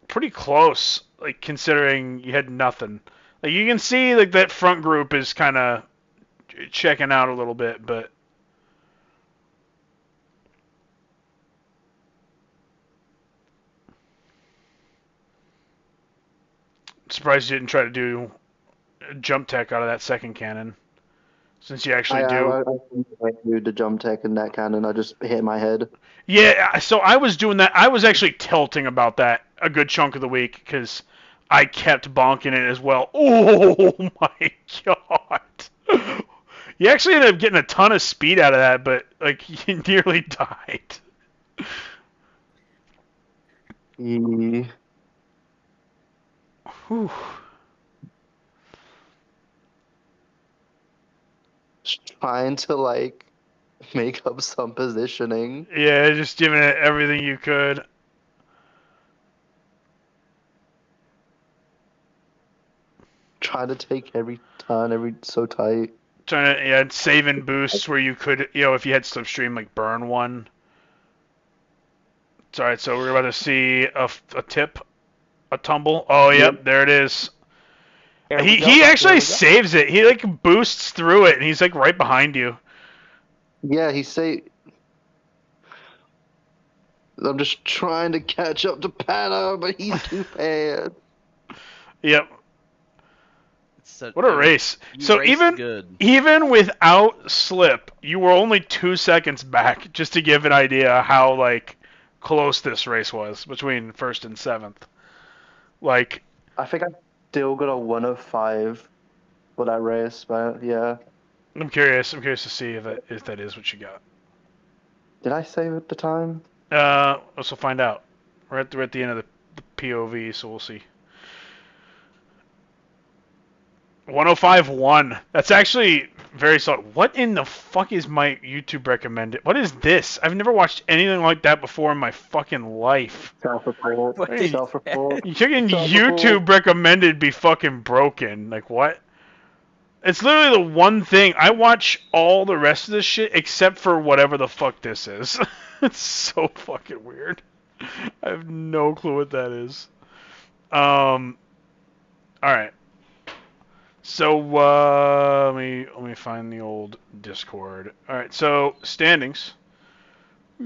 A: pretty close, like, considering you had nothing. Like, you can see, like, that front group is kind of checking out a little bit, but... Surprised you didn't try to do jump tech out of that second cannon, since you actually
C: I do the jump tech in that cannon. I just hit my head.
A: Yeah, so I was doing that. I was actually tilting about that a good chunk of the week because I kept bonking it as well. Oh my god! You actually ended up getting a ton of speed out of that, but, like, you nearly died.
C: Yeah.
A: Whew.
C: Trying to, like, make up some positioning.
A: Yeah, just giving it everything you could.
C: Trying to take every turn, so tight.
A: Trying to, saving boosts where you could, if you had slipstream, like, burn one. It's alright, so we're about to see a tip, a tumble. Oh, yep, there it is. He actually saves it. He, like, boosts through it, and he's, like, right behind you.
C: Yeah, I'm just trying to catch up to Pano, but he's too fast.
A: Yep. What a race. So even without slip, you were only 2 seconds back, just to give an idea how, like, close this race was between 1st and 7th. Like,
C: I think I still got a 105 for that race, but yeah.
A: I'm curious to see if that is what you got.
C: Did I save at the time?
A: We'll find out. We're at the end of the POV, so we'll see. 105.1. That's actually very solid. What in the fuck is my YouTube recommended? What is this? I've never watched anything like that before in my fucking life.
C: Self-report.
A: You thinking YouTube recommended be fucking broken? Like, what? It's literally the one thing. I watch all the rest of this shit except for whatever the fuck this is. It's so fucking weird. I have no clue what that is. All right. So let me find the old Discord. All right. So standings. Here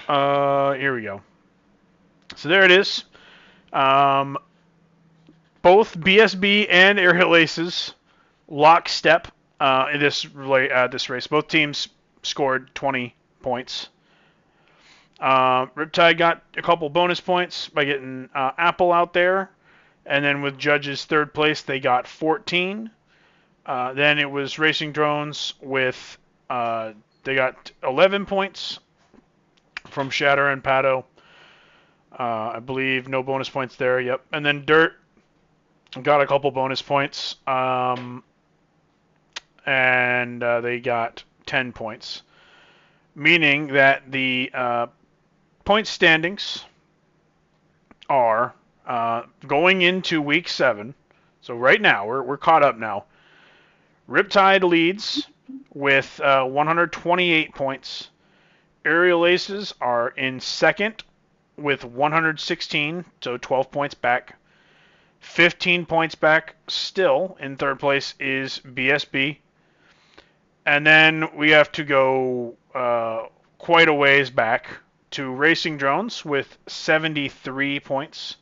A: we go. So there it is. Both BSB and Airhill Aces lockstep in this race. Both teams scored 20 points. Riptide got a couple bonus points by getting Apple out there, and then with Judge's third place, they got 14. Then it was Racing Drones with they got 11 points from Shatter and Pato. I believe no bonus points there. Yep. And then Dirt got a couple bonus points, and they got 10 points, meaning that the point standings are going into week 7. So right now we're caught up now. Riptide leads with 128 points. Aerial Aces are in second with 116, so 12 points back. 15 points back still in third place is BSB. And then we have to go quite a ways back to Racing Drones with 73 points.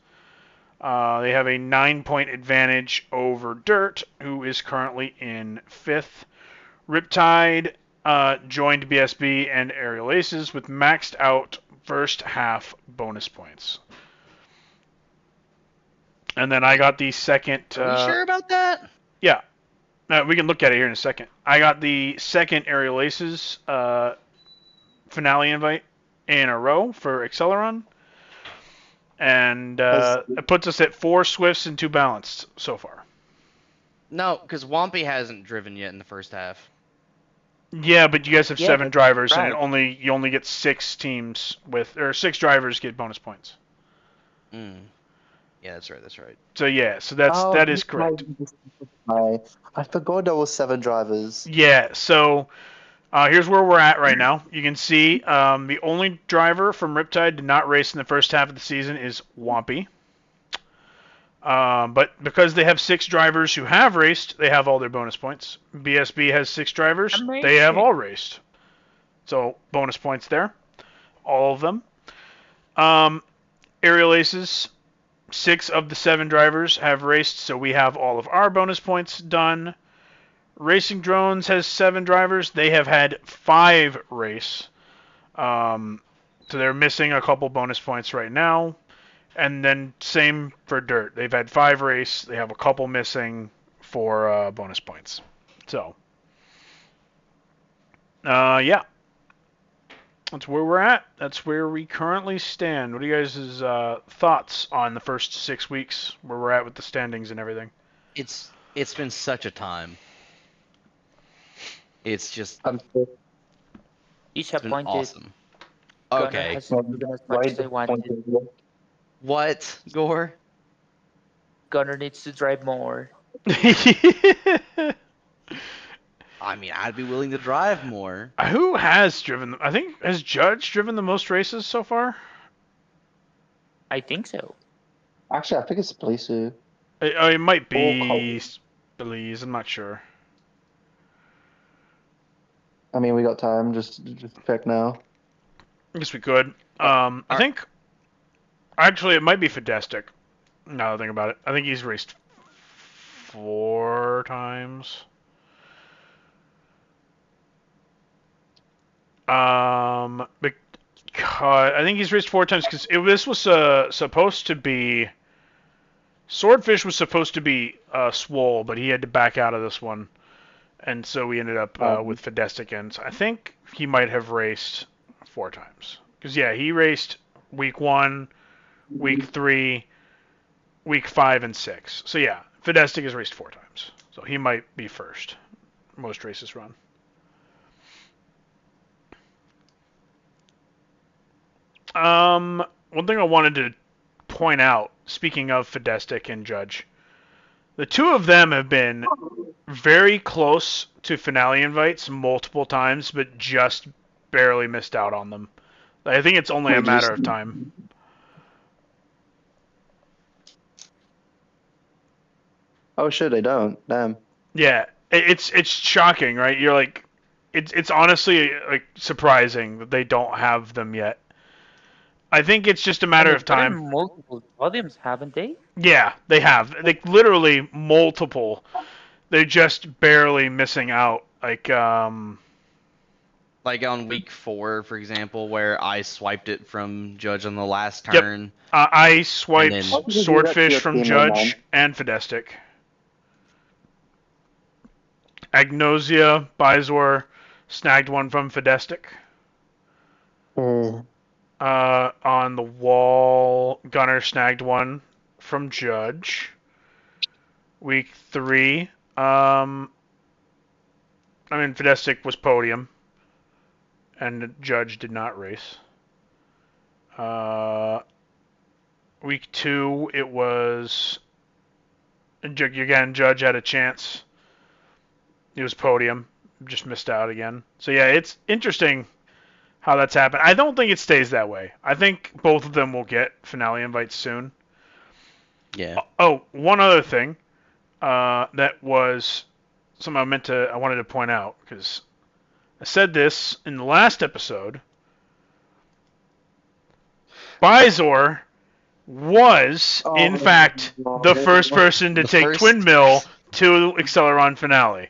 A: They have a 9-point advantage over Dirt, who is currently in 5th. Riptide joined BSB and Aerial Aces with maxed out first half bonus points. And then I got the second...
B: Are you sure about that?
A: Yeah. We can look at it here in a second. I got the second Aerial Aces finale invite in a row for Acceleron. And it puts us at 4 Swifts and 2 Balanced so far.
B: No, because Wampy hasn't driven yet in the first half.
A: Yeah, but you guys have 7 drivers,
C: right.
A: and you only get 6 teams or 6 drivers get bonus points.
B: Yeah, that's right.
A: So yeah, that is correct.
C: I forgot there was 7 drivers.
A: Yeah, so here's where we're at right now. You can see the only driver from Riptide did not race in the first half of the season is Wampy. But because they have 6 drivers who have raced, they have all their bonus points. BSB has 6 drivers.
D: Amazing.
A: They have all raced. So bonus points there. All of them. Aerial Aces, 6 of the 7 drivers have raced, so we have all of our bonus points done. Racing Drones has 7 drivers. They have had 5 race. So they're missing a couple bonus points right now. And then same for Dirt. They've had 5 race. They have a couple missing for bonus points. So, yeah. That's where we're at. That's where we currently stand. What are you guys' thoughts on the first 6 weeks, where we're at with the standings and everything?
B: It's been such a time. It's just
C: I'm
B: it's been
D: Disappointed.
B: awesome.
D: Gunner
B: Okay.
D: hasn't done as much as I wanted.
B: What, Gore?
D: Gunner needs to drive more.
B: I mean, I'd be willing to drive more.
A: Who has driven? I think has Judge driven the most races so far?
D: I think so.
C: Actually, I think it's Blisu.
A: It might
C: Or
A: be Belize. I'm not sure.
C: I mean, we got time. Just check now.
A: I guess we could. I think actually it might be Fidestic. Now that I think about it, I think he's raced 4 times. Because I think he's raced 4 times because this was supposed to be Swordfish was supposed to be Swole, but he had to back out of this one, and so we ended up with Fidestic ends. I think he might have raced 4 times because yeah, he raced week 1, week 3, week 5, and 6. So yeah, Fidestic has raced 4 times, so he might be first most races run. One thing I wanted to point out, speaking of Fidestic and Judge, The two of them have been very close to finale invites multiple times, but just barely missed out on them. I think it's only a matter of time.
C: Oh shit, they don't. Damn.
A: Yeah, it's shocking, right? You're like, it's honestly like surprising that they don't have them yet. I think it's just a matter of time.
D: Multiple podiums, haven't they?
A: Yeah, they have. Like literally multiple. They're just barely missing out. Like
B: on week 4, for example, where I swiped it from Judge on the last turn.
A: Yep. I swiped
B: then-
A: Swordfish from Judge and Fidestic. Agnosia, Bizor, snagged one from Fidestic. On the wall, Gunner snagged one from Judge. Week 3, Fidestic was podium, and Judge did not race. Week 2, it was again. Judge had a chance. He was podium, just missed out again. So yeah, it's interesting how that's happened. I don't think it stays that way. I think both of them will get finale invites soon.
B: Yeah.
A: Oh, one other thing that was something I wanted to point out, because I said this in the last episode. Bizor was, in fact, the first person to take Twin Mill to Acceleron finale.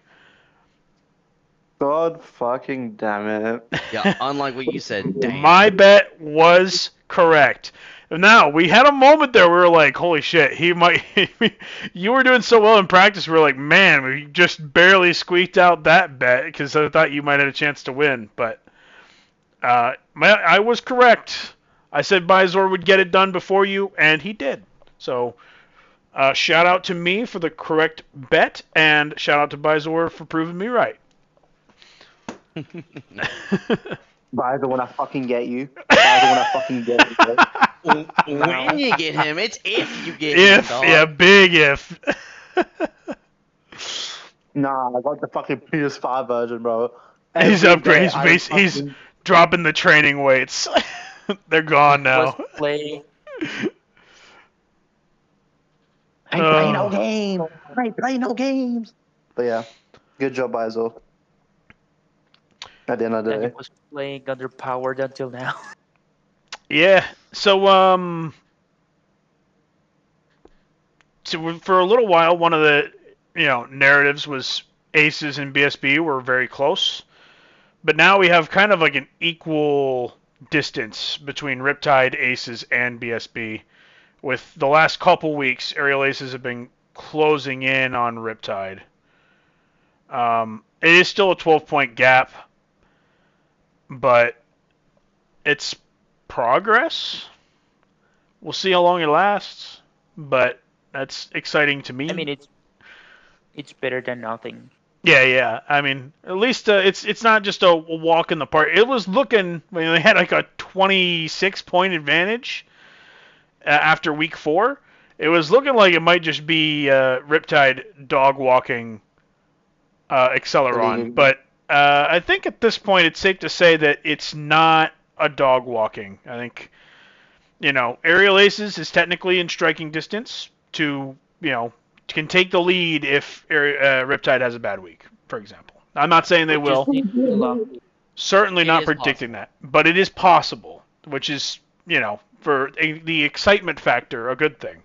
C: God fucking damn it.
B: Yeah, unlike what you said, damn.
A: My bet was correct. Now, we had a moment there where we were like, holy shit, he might... You were doing so well in practice, we were like, man, we just barely squeaked out that bet, because I thought you might have a chance to win. But I was correct. I said Bizor would get it done before you, and he did. So, shout out to me for the correct bet, and shout out to Bizor for proving me right.
C: By the one I fucking get you. By the one I fucking get you.
B: When you get him, it's if you get him.
A: Yeah, big if.
C: Nah, I got the fucking PS5 version, bro.
A: He's upgrading. He's dropping the training weights. They're gone now.
D: Let's play.
C: I ain't play no games. I ain't play no games. But yeah, good job, Iso. At the end of the day.
D: He was playing underpowered until now.
A: Yeah. So for a little while, one of the narratives was Aces and BSB were very close, but now we have kind of like an equal distance between Riptide, Aces, and BSB. With the last couple weeks, Aerial Aces have been closing in on Riptide. It is still a 12-point gap, but it's progress. We'll see how long it lasts, but that's exciting to me.
D: I mean, it's better than nothing.
A: Yeah. I mean, at least it's not just a walk in the park. It was looking when they had like a 26-point advantage after week 4. It was looking like it might just be Riptide dog walking Acceleron, but I think at this point it's safe to say that it's not a dog walking. I think Aerial Aces is technically in striking distance to can take the lead if Riptide has a bad week, for example. I'm not saying they will. Certainly not predicting that, but it is possible, which is for the excitement factor a good thing.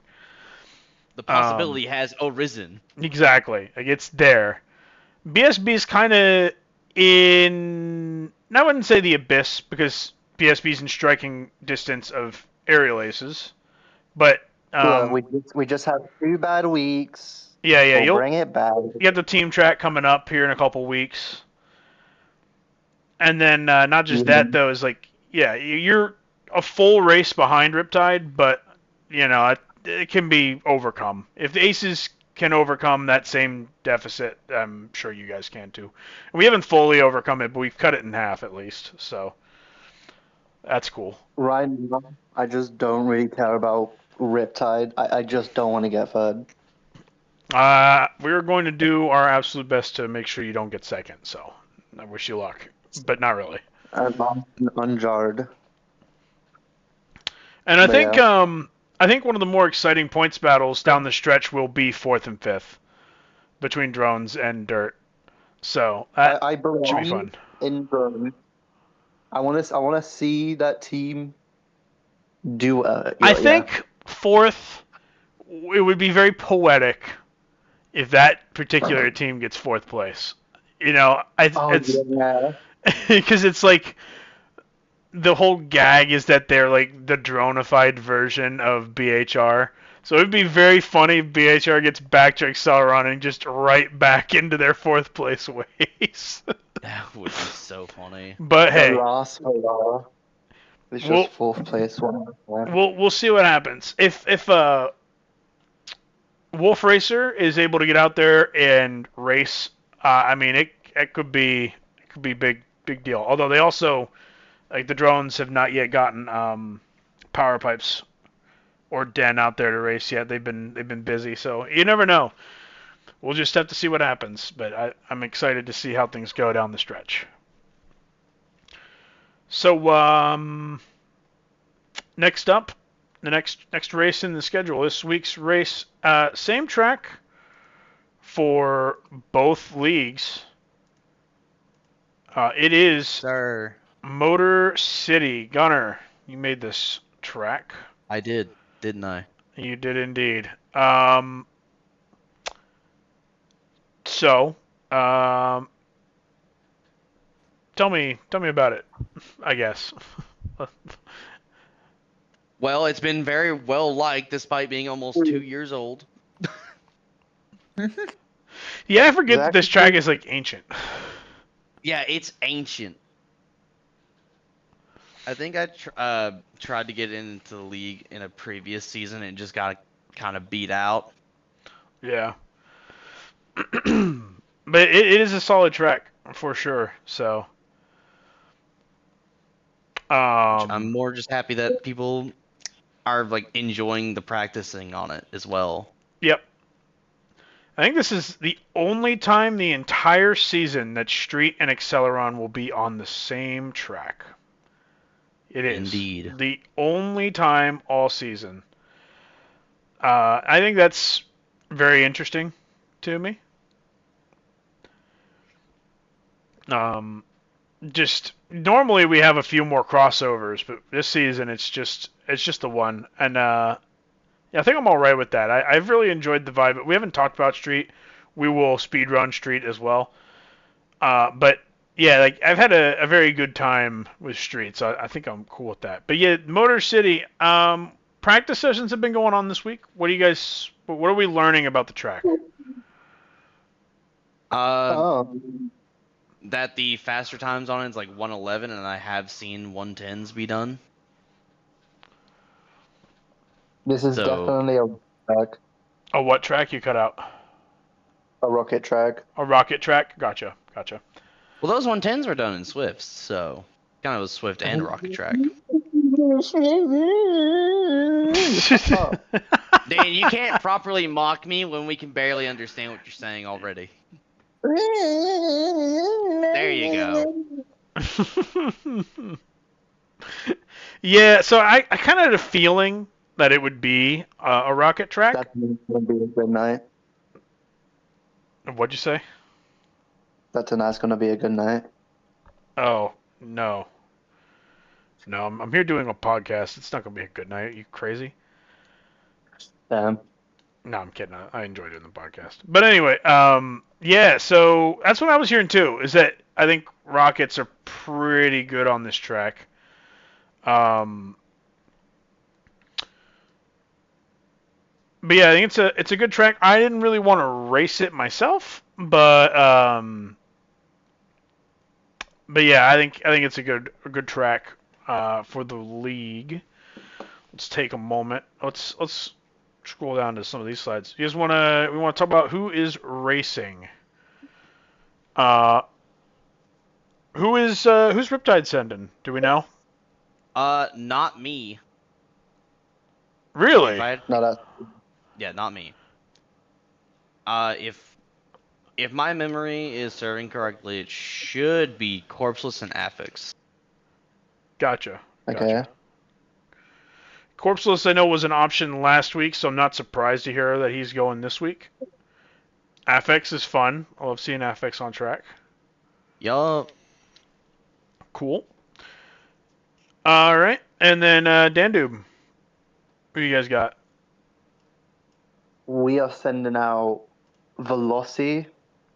B: The possibility has arisen.
A: Exactly, like it's there. BSB is kind of in. I wouldn't say the abyss because BSB is in striking distance of Aerial Aces, but
C: we just had 2 bad weeks.
A: Yeah.
C: We'll
A: You'll
C: bring it back.
A: You got the team track coming up here in a couple weeks, and then not just that though is like you're a full race behind Riptide, but it can be overcome if the Aces can overcome that same deficit. I'm sure you guys can too. We haven't fully overcome it, but we've cut it in half at least, so that's cool.
C: Right now, I just don't really care about Riptide. I just don't want to get fed.
A: We're going to do our absolute best to make sure you don't get second. So I wish you luck, but not really.
C: Unjarred.
A: And I
C: But
A: think
C: yeah.
A: I think one of the more exciting points battles down the stretch will be fourth and fifth between drones and dirt. So that
C: I
A: should be
C: belong
A: fun.
C: in Burn. I want to see that team do.
A: I
C: Yeah.
A: think fourth, it would be very poetic if that particular team gets fourth place. You know,
C: Oh
A: it's
C: yeah.
A: because it's like the whole gag is that they're like the dronified version of BHR. So it'd be very funny if BHR gets back to Acceleron and just right back into their fourth place ways.
B: That would be so funny.
A: But
C: The
A: hey,
C: last hurrah. It's
A: we'll
C: just fourth place one.
A: we'll see what happens. If Wolf Racer is able to get out there and race, I mean it could be big deal. Although they also like the drones have not yet gotten power pipes or Den out there to race yet. They've been busy, so you never know. We'll just have to see what happens. But I'm excited to see how things go down the stretch. So next up, the next race in the schedule. This week's race, same track for both leagues. It is
B: Sir.
A: Motor City. Gunner, you made this track.
B: I did, didn't I?
A: You did indeed. So, tell me about it. I guess.
B: Well, it's been very well liked despite being almost 2 years old.
A: Yeah, I forget that
C: Exactly.
A: this track is like ancient.
B: Yeah, it's ancient. I think I tried to get into the league in a previous season and just got kind of beat out.
A: Yeah. But it is a solid track for sure. So,
B: I'm more just happy that people are like enjoying the practicing on it as well.
A: yep. I think this is the only time the entire season that Street and Acceleron will be on the same track. It is.
B: Indeed.
A: The only time all season. I think that's very interesting to me. Just normally we have a few more crossovers, but this season it's just the one. And yeah, I think I'm all right with that. I've really enjoyed the vibe. We haven't talked about Street. We will speed run Street as well. But yeah, like I've had a very good time with Street, so I think I'm cool with that. But yeah, Motor City. Practice sessions have been going on this week. What are we learning about the track?
C: Oh.
B: That the faster times on it is like 111, and I have seen 110s be done.
C: This is definitely a track.
A: Oh, what track you cut out?
C: A rocket track.
A: A rocket track? Gotcha.
B: Well, those 110s were done in Swifts, so kind of was Swift and rocket track. Dan, you can't properly mock me when we can barely understand what you're saying already. There you
A: go. Yeah, so I kind of had a feeling that it would be a rocket track.
C: That's gonna be a good night.
A: What'd you say?
C: That tonight's gonna be a good night.
A: Oh, no. No, I'm here doing a podcast. It's not gonna be a good night. Are you crazy?
C: Damn.
A: No, I'm kidding. I enjoyed it in the podcast. But anyway, yeah, so that's what I was hearing too, is that I think rockets are pretty good on this track. But yeah, I think it's a good track. I didn't really want to race it myself, but yeah, I think it's a good track for the league. Let's take a moment. Let's scroll down to some of these slides. We want to talk about who is racing. Who's Riptide sending? Do we know?
B: Not me.
A: Really?
B: Right?
C: No, that.
B: Yeah, not me. If my memory is serving correctly, it should be Corpseless and Affix.
A: Gotcha.
C: Okay.
A: Corpseless, I know, was an option last week, so I'm not surprised to hear that he's going this week. Affix is fun. I love seeing Affix on track.
B: Yup.
A: Cool. All right, and then Dandube. Who you guys got?
C: We are sending out Velocity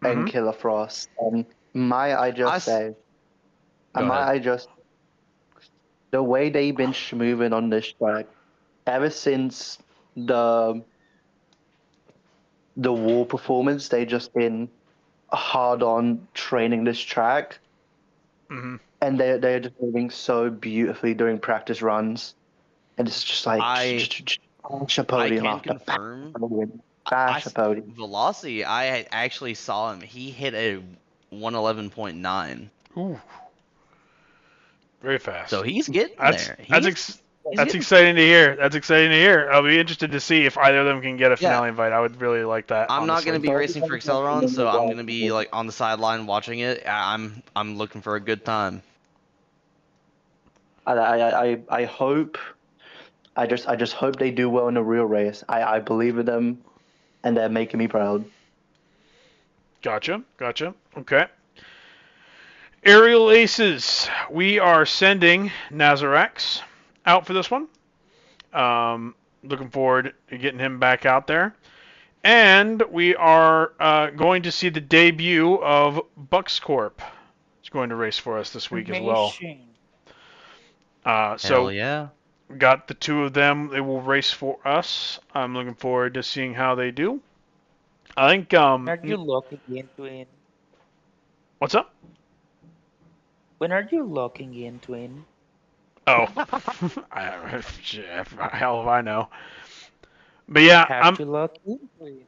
C: and
A: Mhm.
C: Killer Frost. And might I just say,
B: Go
C: might
B: ahead.
C: I just, the way they've been schmooving on this track, ever since the wall performance, they just been hard on training this track,
A: Mhm.
C: and they're just moving so beautifully during practice runs, and it's just like just bash a
B: I
C: podium
B: can
C: after
B: confirm.
C: bash a podium.
B: Velocity, I actually saw him. He hit a 111.9.
A: Ooh. Very fast.
B: So he's getting
A: That's
B: there.
A: that's exciting to hear. That's exciting to hear. I'll be interested to see if either of them can get a finale
B: Yeah.
A: invite. I would really like that.
B: I'm not
A: honestly.
B: going to be racing for Acceleron, so I'm going to be like on the sideline watching it. I'm looking for a good time.
C: I hope. I just hope they do well in the real race. I believe in them, and they're making me proud.
A: Gotcha. Okay. Aerial Aces. We are sending Nazarax out for this one. Looking forward to getting him back out there. And we are going to see the debut of Bucks Corp. It's going to race for us this week as well. So
B: Hell yeah.
A: got the two of them. They will race for us. I'm looking forward to seeing how they do. I think.
D: When are you locking into it?
A: What's up?
D: When are you locking into it?
A: Oh, hell if I know. But yeah,
D: Have to lock into it.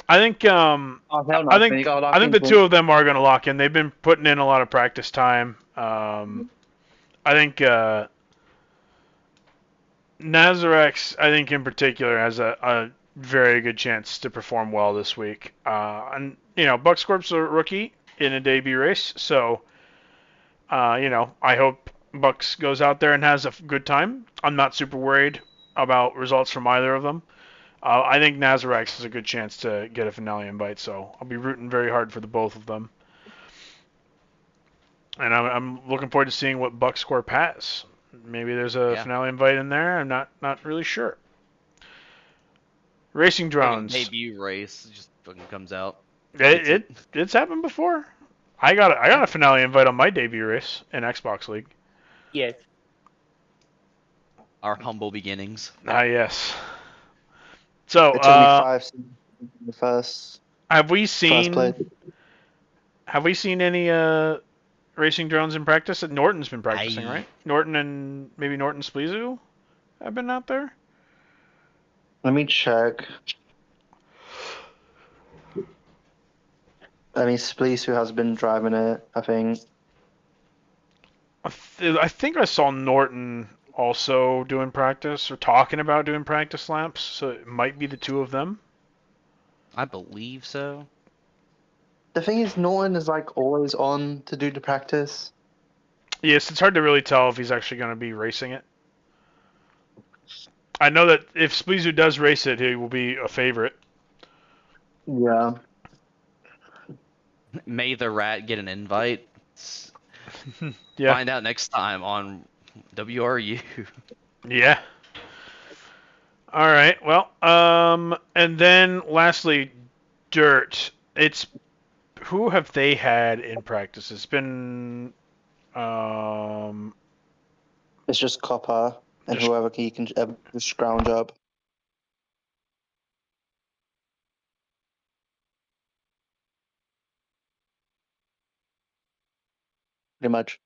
C: Oh, hell no,
A: I think the two of them are going to lock in. They've been putting in a lot of practice time. I think Nazarex, I think in particular, has a very good chance to perform well this week. And Buckscorp's a rookie in a debut race, so I hope Bucks goes out there and has a good time. I'm not super worried about results from either of them. I think Nazarex has a good chance to get a finale invite, so I'll be rooting very hard for the both of them. And I'm looking forward to seeing what Buckscorp has. Maybe there's a finale invite in there. I'm not really sure. Racing drones.
B: Debut race just fucking comes out.
A: It's happened before. I got a finale invite on my debut race in Xbox League.
D: Yes.
B: Our humble beginnings.
A: Yes. So
C: it took me 5 seconds in the first.
A: Have we seen any racing drones in practice? Norton's been practicing, right? Norton and maybe Norton Spleezu have been out there.
C: Let me check. I mean, Spleezu has been driving it, I think.
A: I think I saw Norton also doing practice or talking about doing practice laps, so it might be the two of them.
B: I believe so.
C: The thing is, Norton is like always on to do the practice.
A: Yes, it's hard to really tell if he's actually going to be racing it. I know that if Spleezu does race it, he will be a favorite.
C: Yeah.
B: May the Rat get an invite?
A: Yeah.
B: Find out next time on WRU.
A: Yeah. All right. Well, and then lastly, Dirt. Who have they had in practice? It's been
C: It's just Copper and whoever he can scrounge up. Pretty much.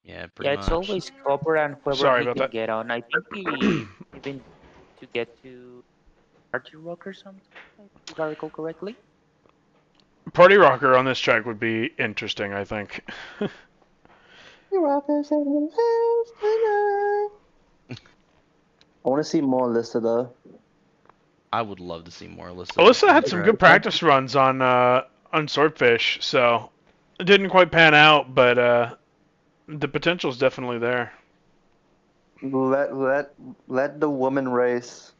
B: Yeah, pretty much.
D: It's always Copper and whoever
A: Sorry
D: he
A: about
D: can
A: that.
D: get on. I think he even to get to Party Rock or something, if I recall correctly.
A: Party Rocker on this track would be interesting, I think.
C: I want to see more Alyssa though.
B: I would love to see more Alyssa.
A: Alyssa
B: on
A: had
B: the
A: some
B: track.
A: good practice runs on Swordfish, so it didn't quite pan out, but the potential's definitely there.
C: Let the woman race.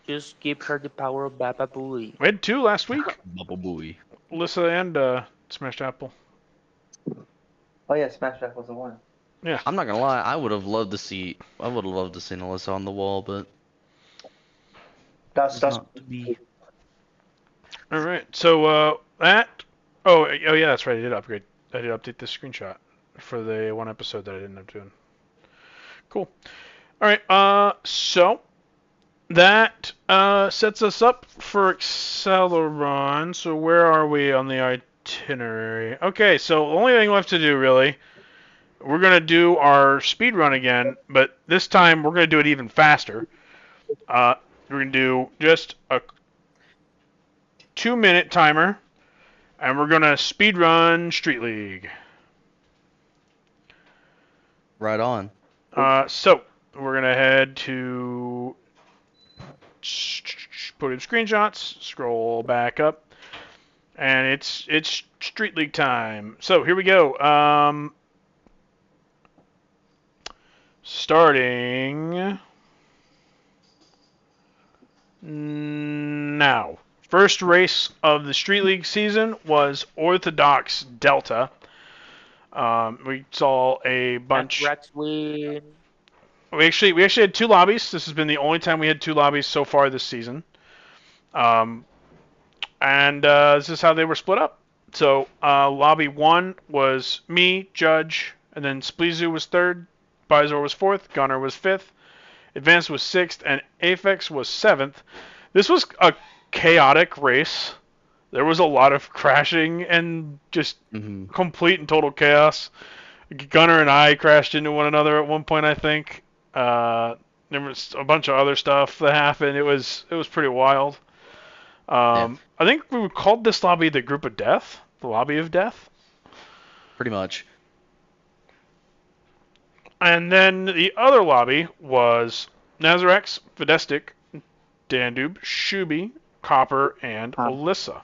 D: Just give her the power of Baba Booey.
A: We had 2 last week,
B: Bubble Booey.
A: Alyssa and Smashed Apple.
C: Oh yeah, Smash Jack was the one.
A: Yeah.
B: I'm not gonna lie, I would have loved to see Alyssa on the wall, but
C: That's
B: not to be.
A: All right. So that. Oh yeah, that's right. I did upgrade. I did update this screenshot for the one episode that I didn't end up doing. Cool. All right. So that sets us up for Acceleron. So where are we on the itinerary? Okay. So the only thing left to do really, we're gonna do our speed run again, but this time we're gonna do it even faster. We're gonna do just a 2-minute timer, and we're gonna speed run Street League.
B: Right on.
A: So we're gonna head to put in screenshots, scroll back up, and it's Street League time. So here we go. Starting now. First race of the Street League season was Orthodox Delta. We saw a bunch.
D: Rex win.
A: We actually had 2 lobbies. This has been the only time we had 2 lobbies so far this season. And this is how they were split up. So lobby 1 was me, Judge, and then Spleezu was 3rd, Bizor was 4th, Gunner was 5th, Advanced was 6th, and Aphex was 7th. This was a chaotic race. There was a lot of crashing and just complete and total chaos. Gunner and I crashed into one another at one point, I think. There was a bunch of other stuff that happened. It was pretty wild. I think we called this lobby the Group of Death, the Lobby of Death.
B: Pretty much.
A: And then the other lobby was Nazarex, Fidestic, Dandube, Shuby, Copper, and Alyssa.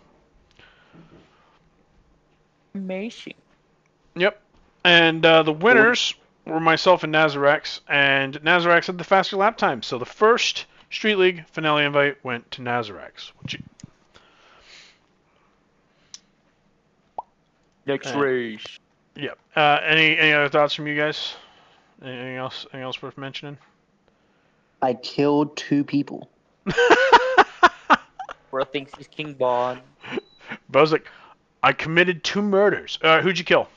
D: Amazing.
A: Yep. And the winners were myself and Nazarex had the faster lap time. So the first Street League finale invite went to Nazarex.
D: Next race.
A: Yep. Any other thoughts from you guys? Anything else worth mentioning?
C: I killed 2 people.
D: Bro thinks he's King Bon.
A: Bo's like, I committed 2 murders. Who'd you kill?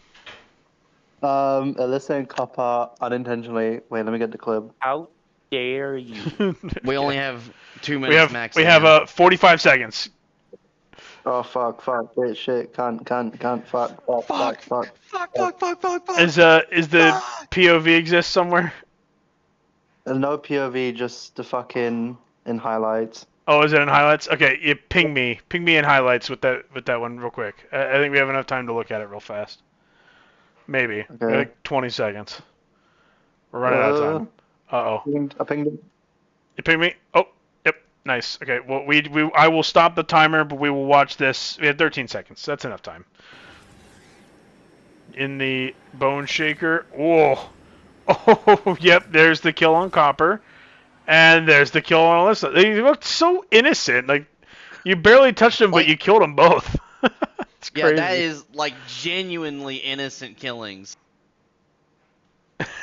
C: Alyssa and Copper unintentionally. Wait, let me get the clip.
D: How dare you?
B: We only have 2 minutes max.
A: We have 45 seconds.
C: Oh fuck, wait, shit, can't, fuck.
A: Is the POV exist somewhere?
C: No POV, just the fucking in highlights.
A: Oh, is it in highlights? Okay, you ping me in highlights with that one real quick. I think we have enough time to look at it real fast. Maybe.
C: Okay.
A: Like 20 seconds. We're running out of time. Uh-oh.
C: I pinged him.
A: You ping me? Oh, yep. Nice. Okay, well, I will stop the timer, but we will watch this. We have 13 seconds. That's enough time. In the Bone Shaker. Whoa. Oh, yep, there's the kill on Copper. And there's the kill on Alyssa. They looked so innocent. Like, you barely touched them, but you killed them both. It's crazy.
B: Yeah, that is, like, genuinely innocent killings.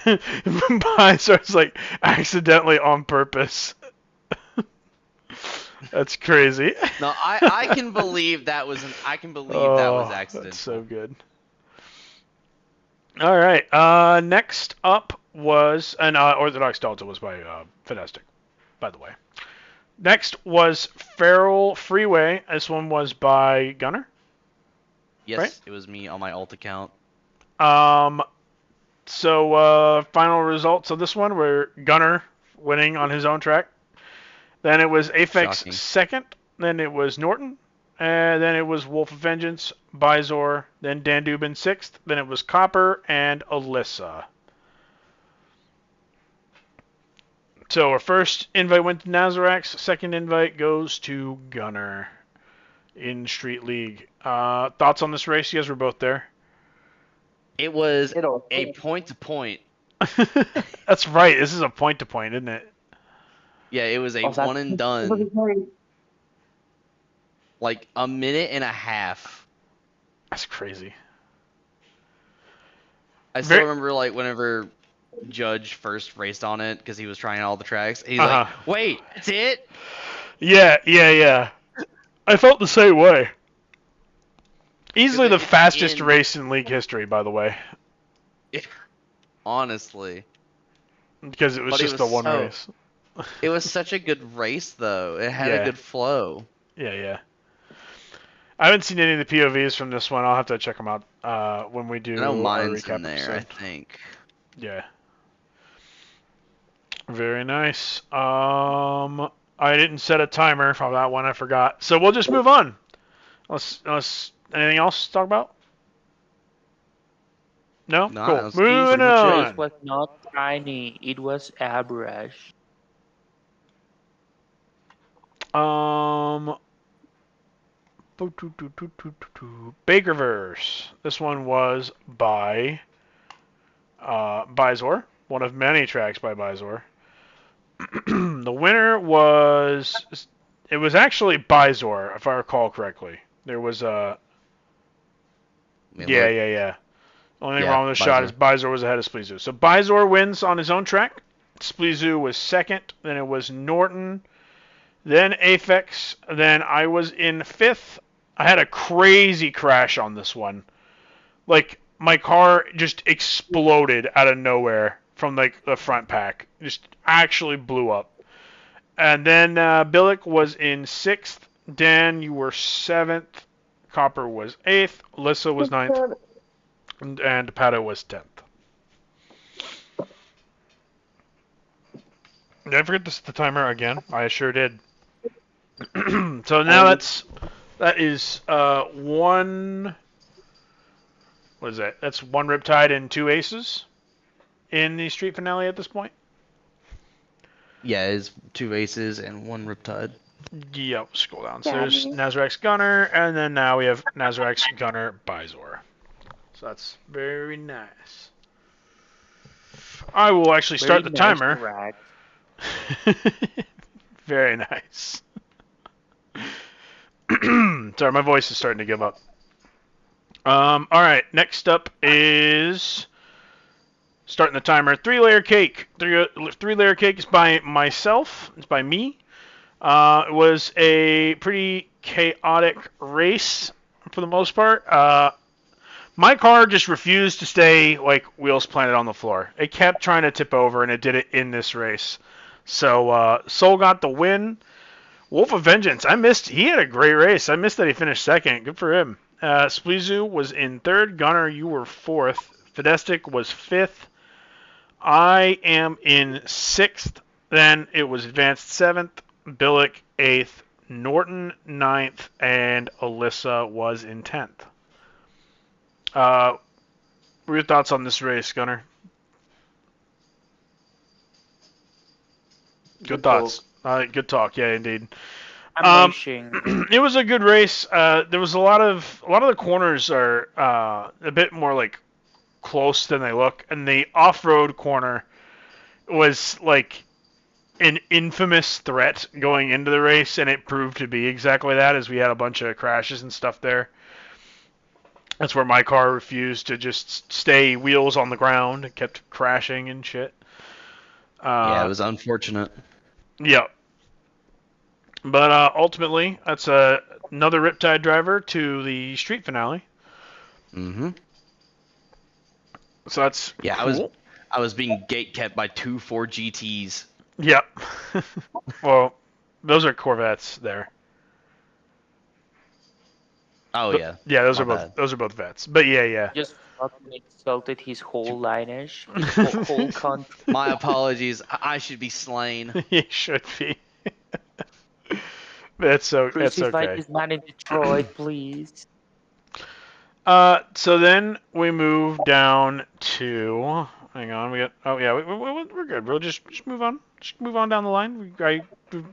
A: Bizar's like, accidentally on purpose. That's crazy.
B: No, I can believe that was that was accidental.
A: That's so good. All right. Next up was Orthodox Delta was by Fidestic, by the way. Next was Feral Freeway. This one was by Gunner.
B: Yes,
A: right?
B: It was me on my alt account.
A: So final results of this one were Gunner winning on his own track. Then it was Aphex second. Then it was Norton. And then it was Wolf of Vengeance, Bizor, then Dandube in sixth. Then it was Copper and Alyssa. So our first invite went to Nazarax. Second invite goes to Gunner in Street League. Thoughts on this race? You guys were both there.
B: It was a point-to-point.
A: That's right. This is a point-to-point, isn't it?
B: Yeah, it was a one and done. Like a minute and a half.
A: That's crazy.
B: I still remember like whenever Judge first raced on it because he was trying all the tracks. He's like, "Wait, that's it?"
A: Yeah. I felt the same way. Easily the fastest race in league history, by the way.
B: Honestly.
A: Because it was just the one race.
B: It was such a good race, though. It had a good flow.
A: Yeah. I haven't seen any of the POVs from this one. I'll have to check them out when we do
B: I know mine's
A: recap
B: in there,
A: episode.
B: I think.
A: Yeah. Very nice. I didn't set a timer for that one. I forgot. So we'll just move on. Unless anything else to talk about? No? Cool. Moving on.
D: It was not tiny. It was average.
A: Bakerverse. This one was by Bizor. One of many tracks by Bizor. The winner was... It was actually Bizor, if I recall correctly. There was a... Yeah. Only thing wrong with the shot is Bizor was ahead of Spleezu. So Bizor wins on his own track. Spleezu was second. Then it was Norton. Then Aphex. Then I was in fifth. I had a crazy crash on this one. Like, my car just exploded out of nowhere from, like, the front pack. Just actually blew up. And then Billick was in sixth. Dan, you were seventh. Copper was eighth. Alyssa was ninth. And Pato was 10th. Did I forget the timer again? I sure did. So now that is one. What is that? That's one Riptide and two Aces in the street finale at this point.
B: Yeah, it's two Aces and one Riptide.
A: Yep, scroll down. So there's Nazarax Gunner, and then now we have Nazarax Gunner Bizor. So that's very nice. I will actually start the timer. Very nice. Sorry, my voice is starting to give up. All right, next up is starting the timer. Three-layer cake. Three-layer cake is by myself. It's by me. It was a pretty chaotic race for the most part. My car just refused to stay, like, wheels planted on the floor. It kept trying to tip over, and it did it in this race. So, Soul got the win. Wolf of Vengeance, he had a great race. I missed that he finished second. Good for him. Spleezu was in third. Gunner, you were fourth. Fidestic was fifth. I am in sixth. Then it was Advanced seventh. Billick eighth. Norton ninth. And Alyssa was in 10th. What are your thoughts on this race, Gunner? Good thoughts. Good talk. Yeah, indeed. It was a good race. There was a lot of the corners are a bit more like close than they look, and the off-road corner was like an infamous threat going into the race, and it proved to be exactly that, as we had a bunch of crashes and stuff there. That's where my car refused to just stay wheels on the ground. It kept crashing and shit.
B: Yeah, it was unfortunate.
A: Yeah. But ultimately, that's another Riptide driver to the street finale.
B: Mm-hmm.
A: So that's cool.
B: I was being gate kept by two Ford GTs.
A: Yep. Well, those are Corvettes there.
B: Oh yeah.
A: Yeah, those are both vets. But yeah.
D: Just fucking insulted his whole lineage, whole country.
B: My apologies. I should be slain.
A: He should be. That's okay.
D: Crucify this man in Detroit, please.
A: So then we move down to. Hang on, we got. Oh yeah, we're good. We'll just move on. just move on down the line. I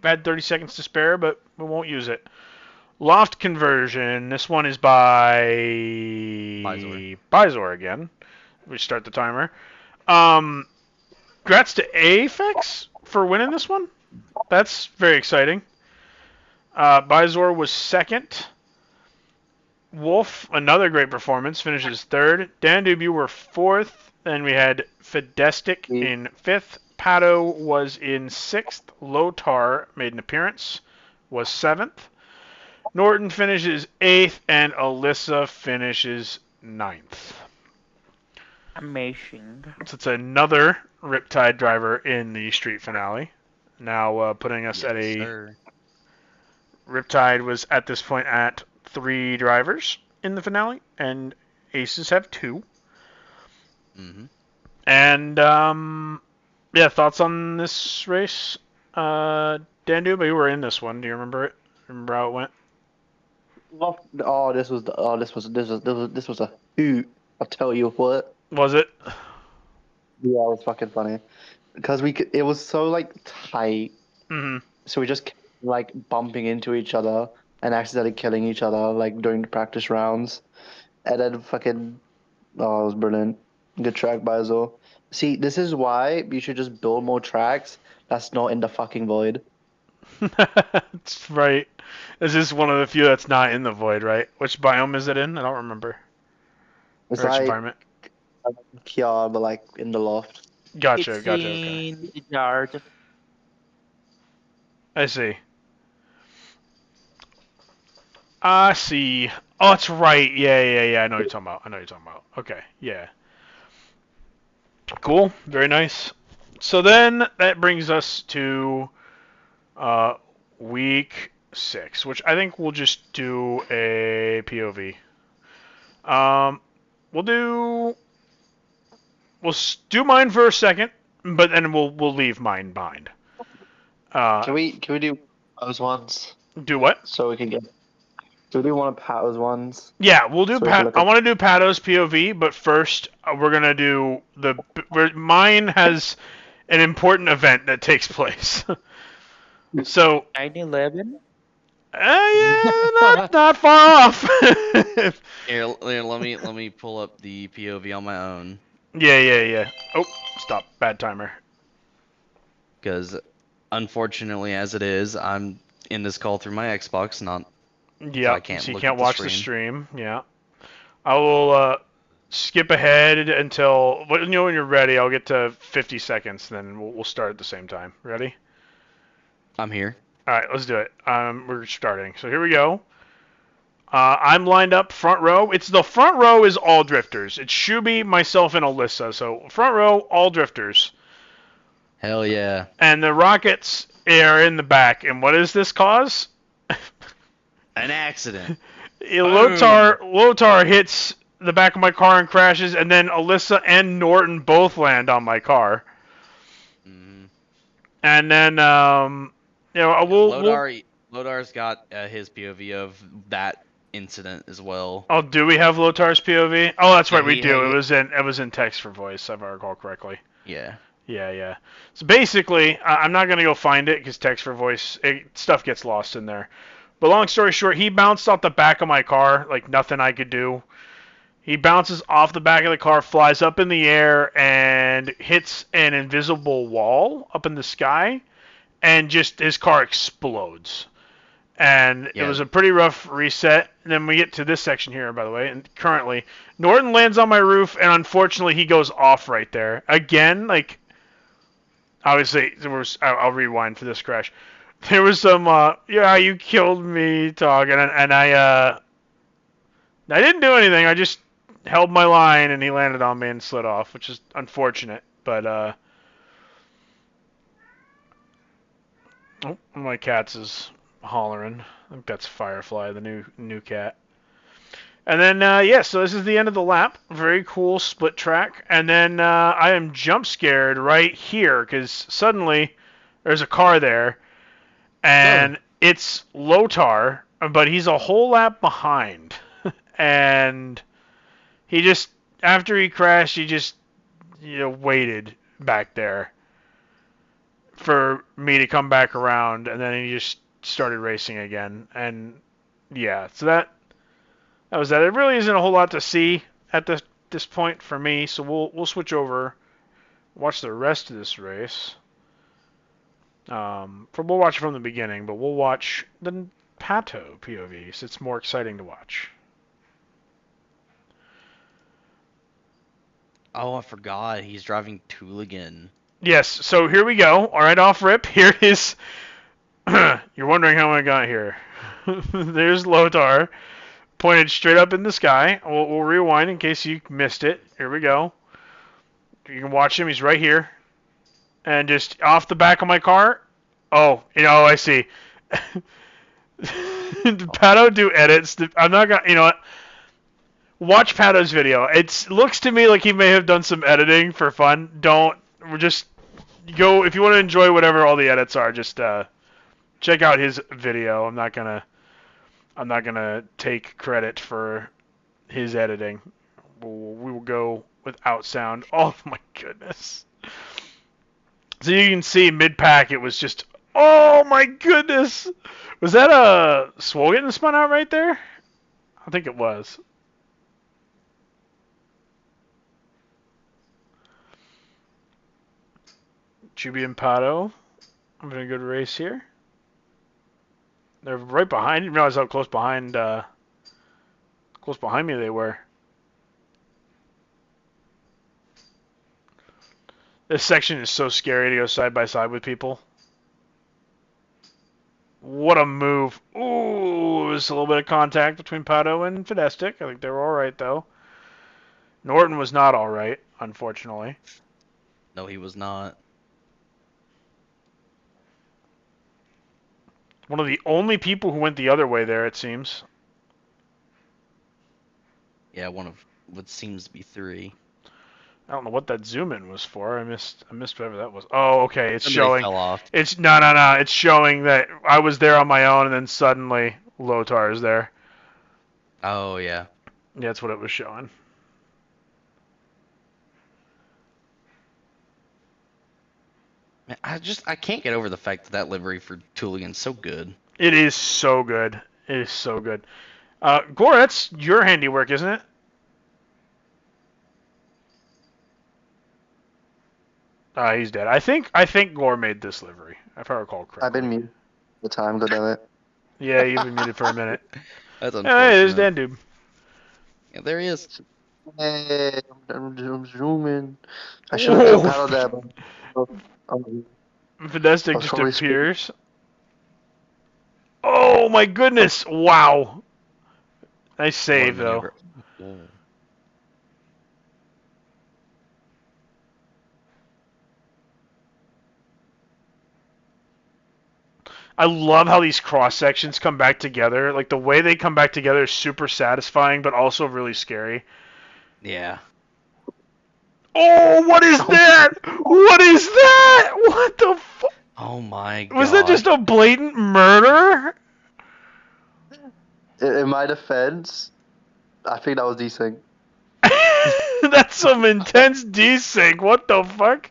A: had 30 seconds to spare, but we won't use it. Loft conversion. This one is by Bizor again. We start the timer. Congrats to Aphex for winning this one. That's very exciting. Bizor was second. Wolf, another great performance, finishes third. Dandube, you were fourth. Then we had Fidestic in fifth. Pato was in sixth. Lotar made an appearance, was seventh. Norton finishes eighth, and Alyssa finishes ninth.
D: Amazing.
A: So it's another Riptide driver in the street finale. Now putting us at a...
B: Sir.
A: Riptide was at this point at 3 drivers in the finale, and Aces have 2.
B: Mm-hmm.
A: And, yeah, thoughts on this race? Dandube, you were in this one. Do you remember it? Remember how it went?
C: This was a hoot. I'll tell you what.
A: Was it?
C: Yeah, it was fucking funny. Because it was so, like, tight.
A: Mm-hmm.
C: So we just kept, like, bumping into each other and accidentally killing each other, like, during the practice rounds. And then fucking... Oh, it was brilliant. Good track by Azul. See, this is why you should just build more tracks that's not in the fucking void.
A: That's right. This is one of the few that's not in the void, right? Which biome is it in? I don't remember.
C: It's
A: Or which
C: like
A: environment?
C: PR, but like in the loft.
A: Gotcha,
D: It's
A: gotcha, okay.
D: in the yard.
A: I see. I see. Oh, that's right. Yeah. I know what you're talking about. Okay, yeah. Cool. Very nice. So then that brings us to week 6, which I think we'll just do a POV. We'll do mine for a second, but then we'll leave mine behind.
C: Can we do those ones?
A: Do what?
C: So we can get. Do we want to Pato's ones?
A: Yeah, we'll do.
C: So
A: I want to do Pato's POV, but first we're gonna do mine has an important event that takes place. So
D: 9/11.
A: Yeah, not far off.
B: Here, let me pull up the POV on my own.
A: Yeah. Oh, stop. Bad timer.
B: Because, unfortunately, as it is, I'm in this call through my Xbox, not.
A: Yeah,
B: So
A: you
B: look
A: can't
B: at the
A: watch the
B: stream.
A: stream. Yeah. I will skip ahead until when you're ready. I'll get to 50 seconds, then we'll start at the same time. Ready?
B: I'm here.
A: All right, let's do it. We're starting. So here we go. I'm lined up front row. The front row is all drifters. It's Shuby, myself, and Alyssa. So front row, all drifters.
B: Hell yeah.
A: And the rockets are in the back. And what does this cause?
B: An accident.
A: Lotar hits the back of my car and crashes, and then Alyssa and Norton both land on my car.
B: Mm-hmm.
A: And then,
B: Lodar's got his POV of that incident as well.
A: Oh, do we have Lotar's POV? Oh, that's right, we do.
B: Yeah.
A: It was in text for voice, if I recall correctly.
B: Yeah.
A: Yeah. So basically, I'm not gonna go find it because text for voice stuff gets lost in there. But long story short, he bounced off the back of my car like nothing I could do. He bounces off the back of the car, flies up in the air, and hits an invisible wall up in the sky, and just his car explodes. And It was a pretty rough reset. And then we get to this section here, by the way, and currently, Norton lands on my roof, and unfortunately he goes off right there. Again, like, obviously, I'll rewind for this crash. There was some, yeah, you killed me talk, and I didn't do anything. I just held my line, and he landed on me and slid off, which is unfortunate. But, oh, one of my cats is hollering. I think that's Firefly, the new cat. And then, so this is the end of the lap. Very cool split track. And then I am jump scared right here, because suddenly there's a car there. And it's Lotar, but he's a whole lap behind. And he just, after he crashed, he just, waited back there. for me to come back around, and then he just started racing again. And yeah, so that was that. It really isn't a whole lot to see at this point for me, so we'll switch over, watch the rest of this race. We'll watch it from the beginning, but we'll watch the Pato POV, so it's more exciting to watch.
B: Oh, I forgot. He's driving Tooligan.
A: Yes, so here we go. All right, off rip. Here is. You're wondering how I got here. There's Lothar, pointed straight up in the sky. We'll rewind in case you missed it. Here we go. You can watch him. He's right here. And just off the back of my car. Oh, I see. Pato do edits. I'm not gonna. You know what? Watch Pato's video. It looks to me like he may have done some editing for fun. We're just go if you want to enjoy whatever all the edits are. Just check out his video. I'm not gonna take credit for his editing. We will go without sound. Oh my goodness. So you can see mid-pack it was just, oh my goodness. Was that a Swole getting spun out right there? I think it was. Chuby and Pato having a good race here. They're right behind. I didn't realize how close behind me they were. This section is so scary to go side by side with people. What a move. Ooh, there's a little bit of contact between Pato and Fidestic. I think they were alright, though. Norton was not alright, unfortunately.
B: No, he was not.
A: One of the only people who went the other way there, it seems.
B: Yeah, one of what seems to be three.
A: I don't know what that zoom in was for. I missed whatever that was. Oh, okay. It's
B: Somebody
A: showing.
B: Fell off.
A: It's no. It's showing that I was there on my own, and then suddenly Lothar is there.
B: Oh yeah.
A: Yeah, that's what it was showing.
B: Man, I can't get over the fact that livery for Tooligan's so good.
A: It is so good. It is so good. Gore, that's your handiwork, isn't it? He's dead. I think Gore made this livery, if I recall correctly.
C: I've been muted the time, god damn it.
A: Yeah, you've been muted for a minute.
B: That's unfortunate.
A: Hey, there's Dandube.
B: Yeah, there he is.
C: Hey, I'm zooming. I should have paddled that.
A: Fidestic just appears. Oh my goodness! Wow. Nice save though. I love how these cross sections come back together. Like the way they come back together is super satisfying, but also really scary.
B: Yeah.
A: Oh, what is that? What is that? What the fuck?
B: Oh my god.
A: Was that just a blatant murder?
C: In my defense, I think that was desync.
A: That's some intense desync. What the fuck?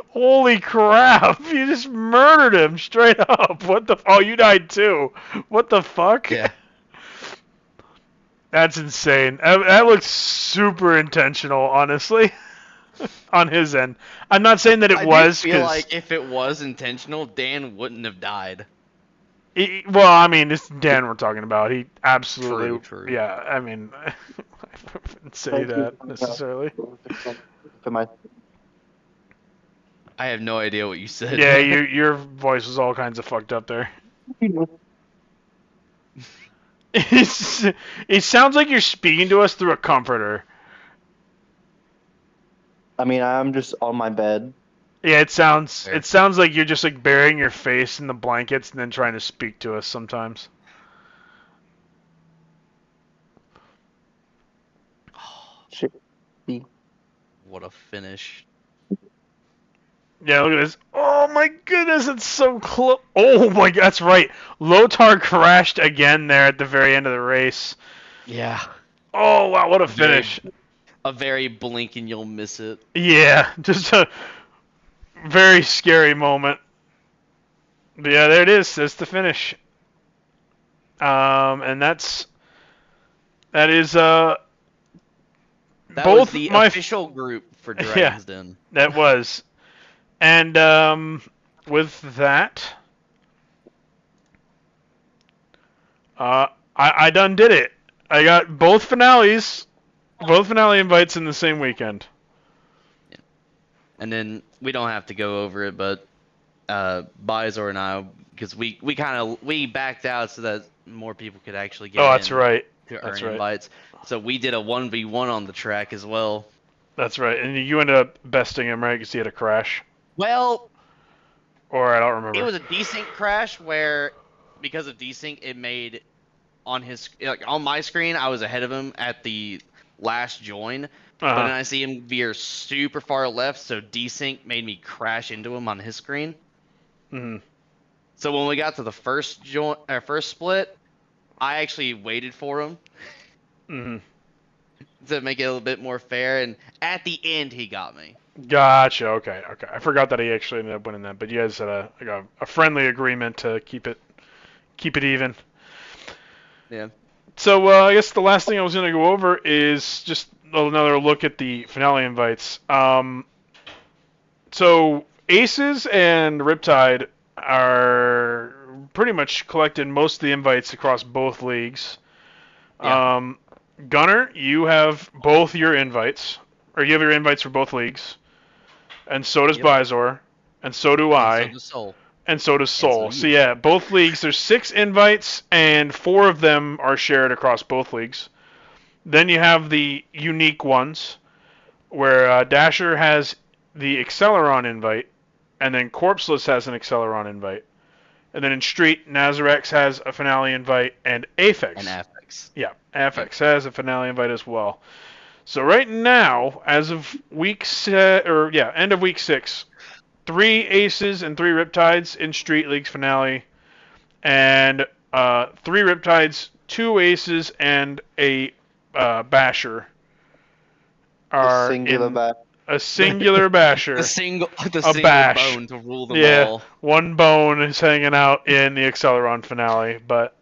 A: Holy crap. You just murdered him straight up. What the... Oh, you died too. What the fuck?
B: Yeah.
A: That's insane. That looks super intentional, honestly. On his end. I'm not saying that it was.
B: I feel like if it was intentional, Dan wouldn't have died.
A: Well, I mean, it's Dan we're talking about. He absolutely...
B: True.
A: Yeah, I mean... I wouldn't say that necessarily.
B: I have no idea what you said.
A: Yeah, your voice was all kinds of fucked up there. It sounds like you're speaking to us through a comforter.
C: I mean, I'm just on my bed.
A: Yeah, it sounds like you're just like burying your face in the blankets and then trying to speak to us sometimes.
C: Shit.
B: What a finish.
A: Yeah, look at this. Oh my goodness, it's so close. Oh my god, that's right. Lothar crashed again there at the very end of the race.
B: Yeah.
A: Oh wow, what a finish.
B: A very blink and you'll miss it.
A: Yeah, just a very scary moment. But yeah, there it is. That's the finish. And that is
B: That was
A: both
B: the
A: my
B: official group for
A: yeah,
B: Dragon's Den.
A: that was. And with that, I done did it. I got both finale invites in the same weekend.
B: Yeah. And then we don't have to go over it, but Bizor and I, because we backed out so that more people could actually get
A: That's
B: in
A: right.
B: to
A: That's
B: earn
A: right.
B: invites. So we did a 1v1 on the track as well.
A: That's right. And you ended up besting him, right? Because he had a crash.
B: Well,
A: Or I don't remember.
B: it was a desync crash where, because of desync, it made on my screen I was ahead of him at the last join, but then I see him veer super far left, so desync made me crash into him on his screen.
A: Mm-hmm.
B: So when we got to the first split, I actually waited for him to make it a little bit more fair, and at the end he got me.
A: Gotcha. Okay. I forgot that he actually ended up winning that, but you guys had a friendly agreement to keep it even.
B: Yeah.
A: So I guess the last thing I was going to go over is just another look at the finale invites. So Aces and Riptide are pretty much collected most of the invites across both leagues.
B: Yeah.
A: Gunner, you have both your invites, or you have your invites for both leagues, and so does Bizor, and so do I.
B: And so does Soul.
A: And so does Soul. So yeah, both leagues, there's 6 invites, and 4 of them are shared across both leagues. Then you have the unique ones, where Dasher has the Acceleron invite, and then Corpseless has an Acceleron invite. And then in Street, Nazarex has a finale invite, and Aphex.
B: And Aphex.
A: Yeah, Aphex has a finale invite as well. So right now, as of end of week 6, 3 Aces and 3 Riptides in Street League's finale, and 3 Riptides, 2 Aces, and a Basher are a singular Basher.
B: the single
A: bash.
B: bone to rule them all.
A: One bone is hanging out in the Acceleron finale, but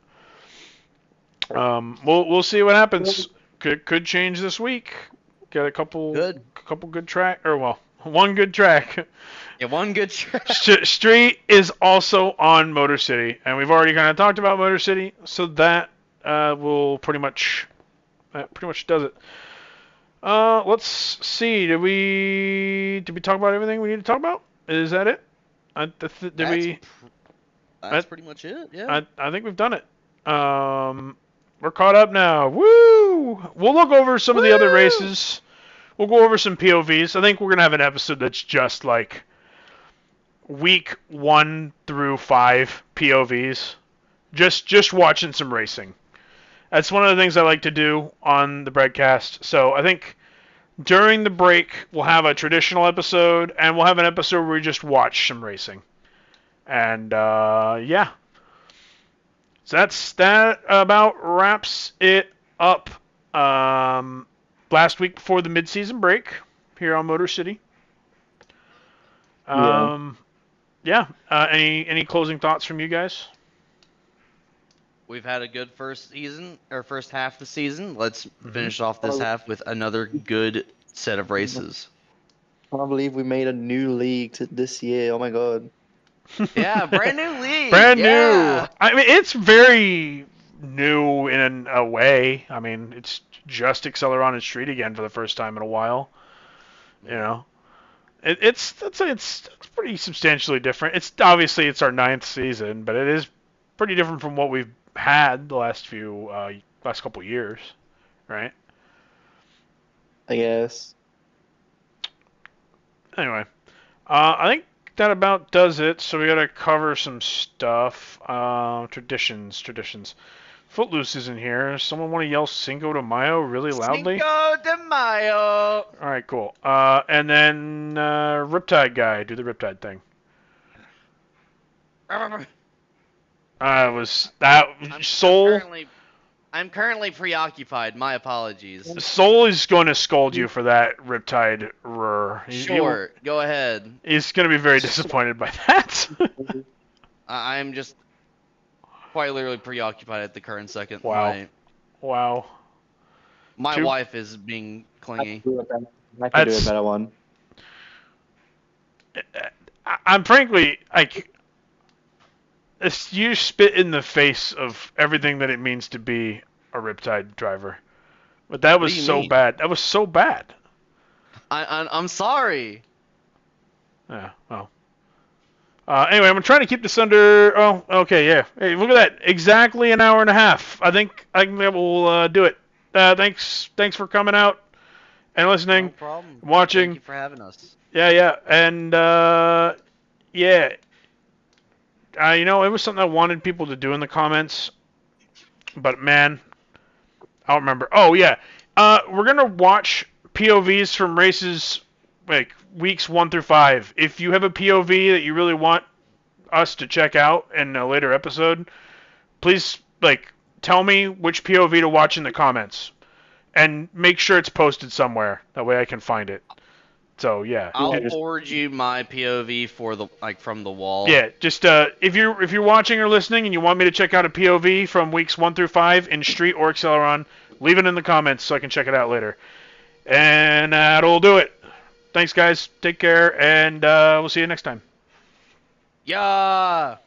A: we'll see what happens. Could change this week. Got a couple good track, one good track.
B: Yeah, one good track.
A: Street is also on Motor City, and we've already kind of talked about Motor City, so that will pretty much does it. Let's see. Did we talk about everything we need to talk about? Is that it?
B: That's pretty much it. Yeah.
A: I think we've done it. We're caught up now. Woo! We'll look over some of the other races. We'll go over some POVs. I think we're gonna have an episode that's just like week 1 through 5 POVs. Just watching some racing. That's one of the things I like to do on the broadcast. So I think during the break we'll have a traditional episode, and we'll have an episode where we just watch some racing. And yeah. So that about wraps it up. Last week before the mid-season break here on Motor City. Yeah. Any closing thoughts from you guys?
B: We've had a good first half of the season. Let's finish off this half with another good set of races.
C: I can't believe we made a new league this year. Oh my god.
B: Yeah, brand new league.
A: Brand new. I mean, it's very new in a way. I mean, it's just Acceleron and Street again for the first time in a while. You know, it's pretty substantially different. It's obviously it's our 9th season, but it is pretty different from what we've had the last couple years, right?
C: I guess.
A: Anyway, I think that about does it. So we gotta cover some stuff. Traditions. Footloose is in here. Someone want to yell Cinco de Mayo really loudly?
B: Cinco de Mayo!
A: Alright, cool. And then Riptide guy, do the Riptide thing. Soul?
B: I'm currently preoccupied. My apologies.
A: Soul is going to scold you for that Riptide roar.
B: Sure, go ahead.
A: He's going to be very disappointed by that.
B: I'm just quite literally preoccupied at the current second.
A: Wow. Wow.
B: My wife is being
C: I
B: clingy.
C: can do a better one.
A: I'm frankly like, you spit in the face of everything that it means to be a Riptide driver. But that was so
B: mean?
A: bad. That was so bad.
B: I'm sorry.
A: Yeah. Well. Anyway, I'm trying to keep this under. Oh, okay, yeah. Hey, look at that. Exactly an hour and a half. I think that will do it. Thanks for coming out and listening,
B: No problem.
A: watching.
B: Thank you for having us.
A: Yeah. And yeah. You know, it was something I wanted people to do in the comments, but man, I don't remember. Oh yeah. We're gonna watch POVs from races like weeks 1 through 5. If you have a POV that you really want us to check out in a later episode, please tell me which POV to watch in the comments, and make sure it's posted somewhere. That way I can find it. So yeah,
B: I'll forward you my POV for the from the wall.
A: Yeah, just if you're watching or listening and you want me to check out a POV from weeks 1 through 5 in Street or Acceleron, leave it in the comments so I can check it out later. And that'll do it. Thanks guys. Take care, and we'll see you next time.
B: Yeah.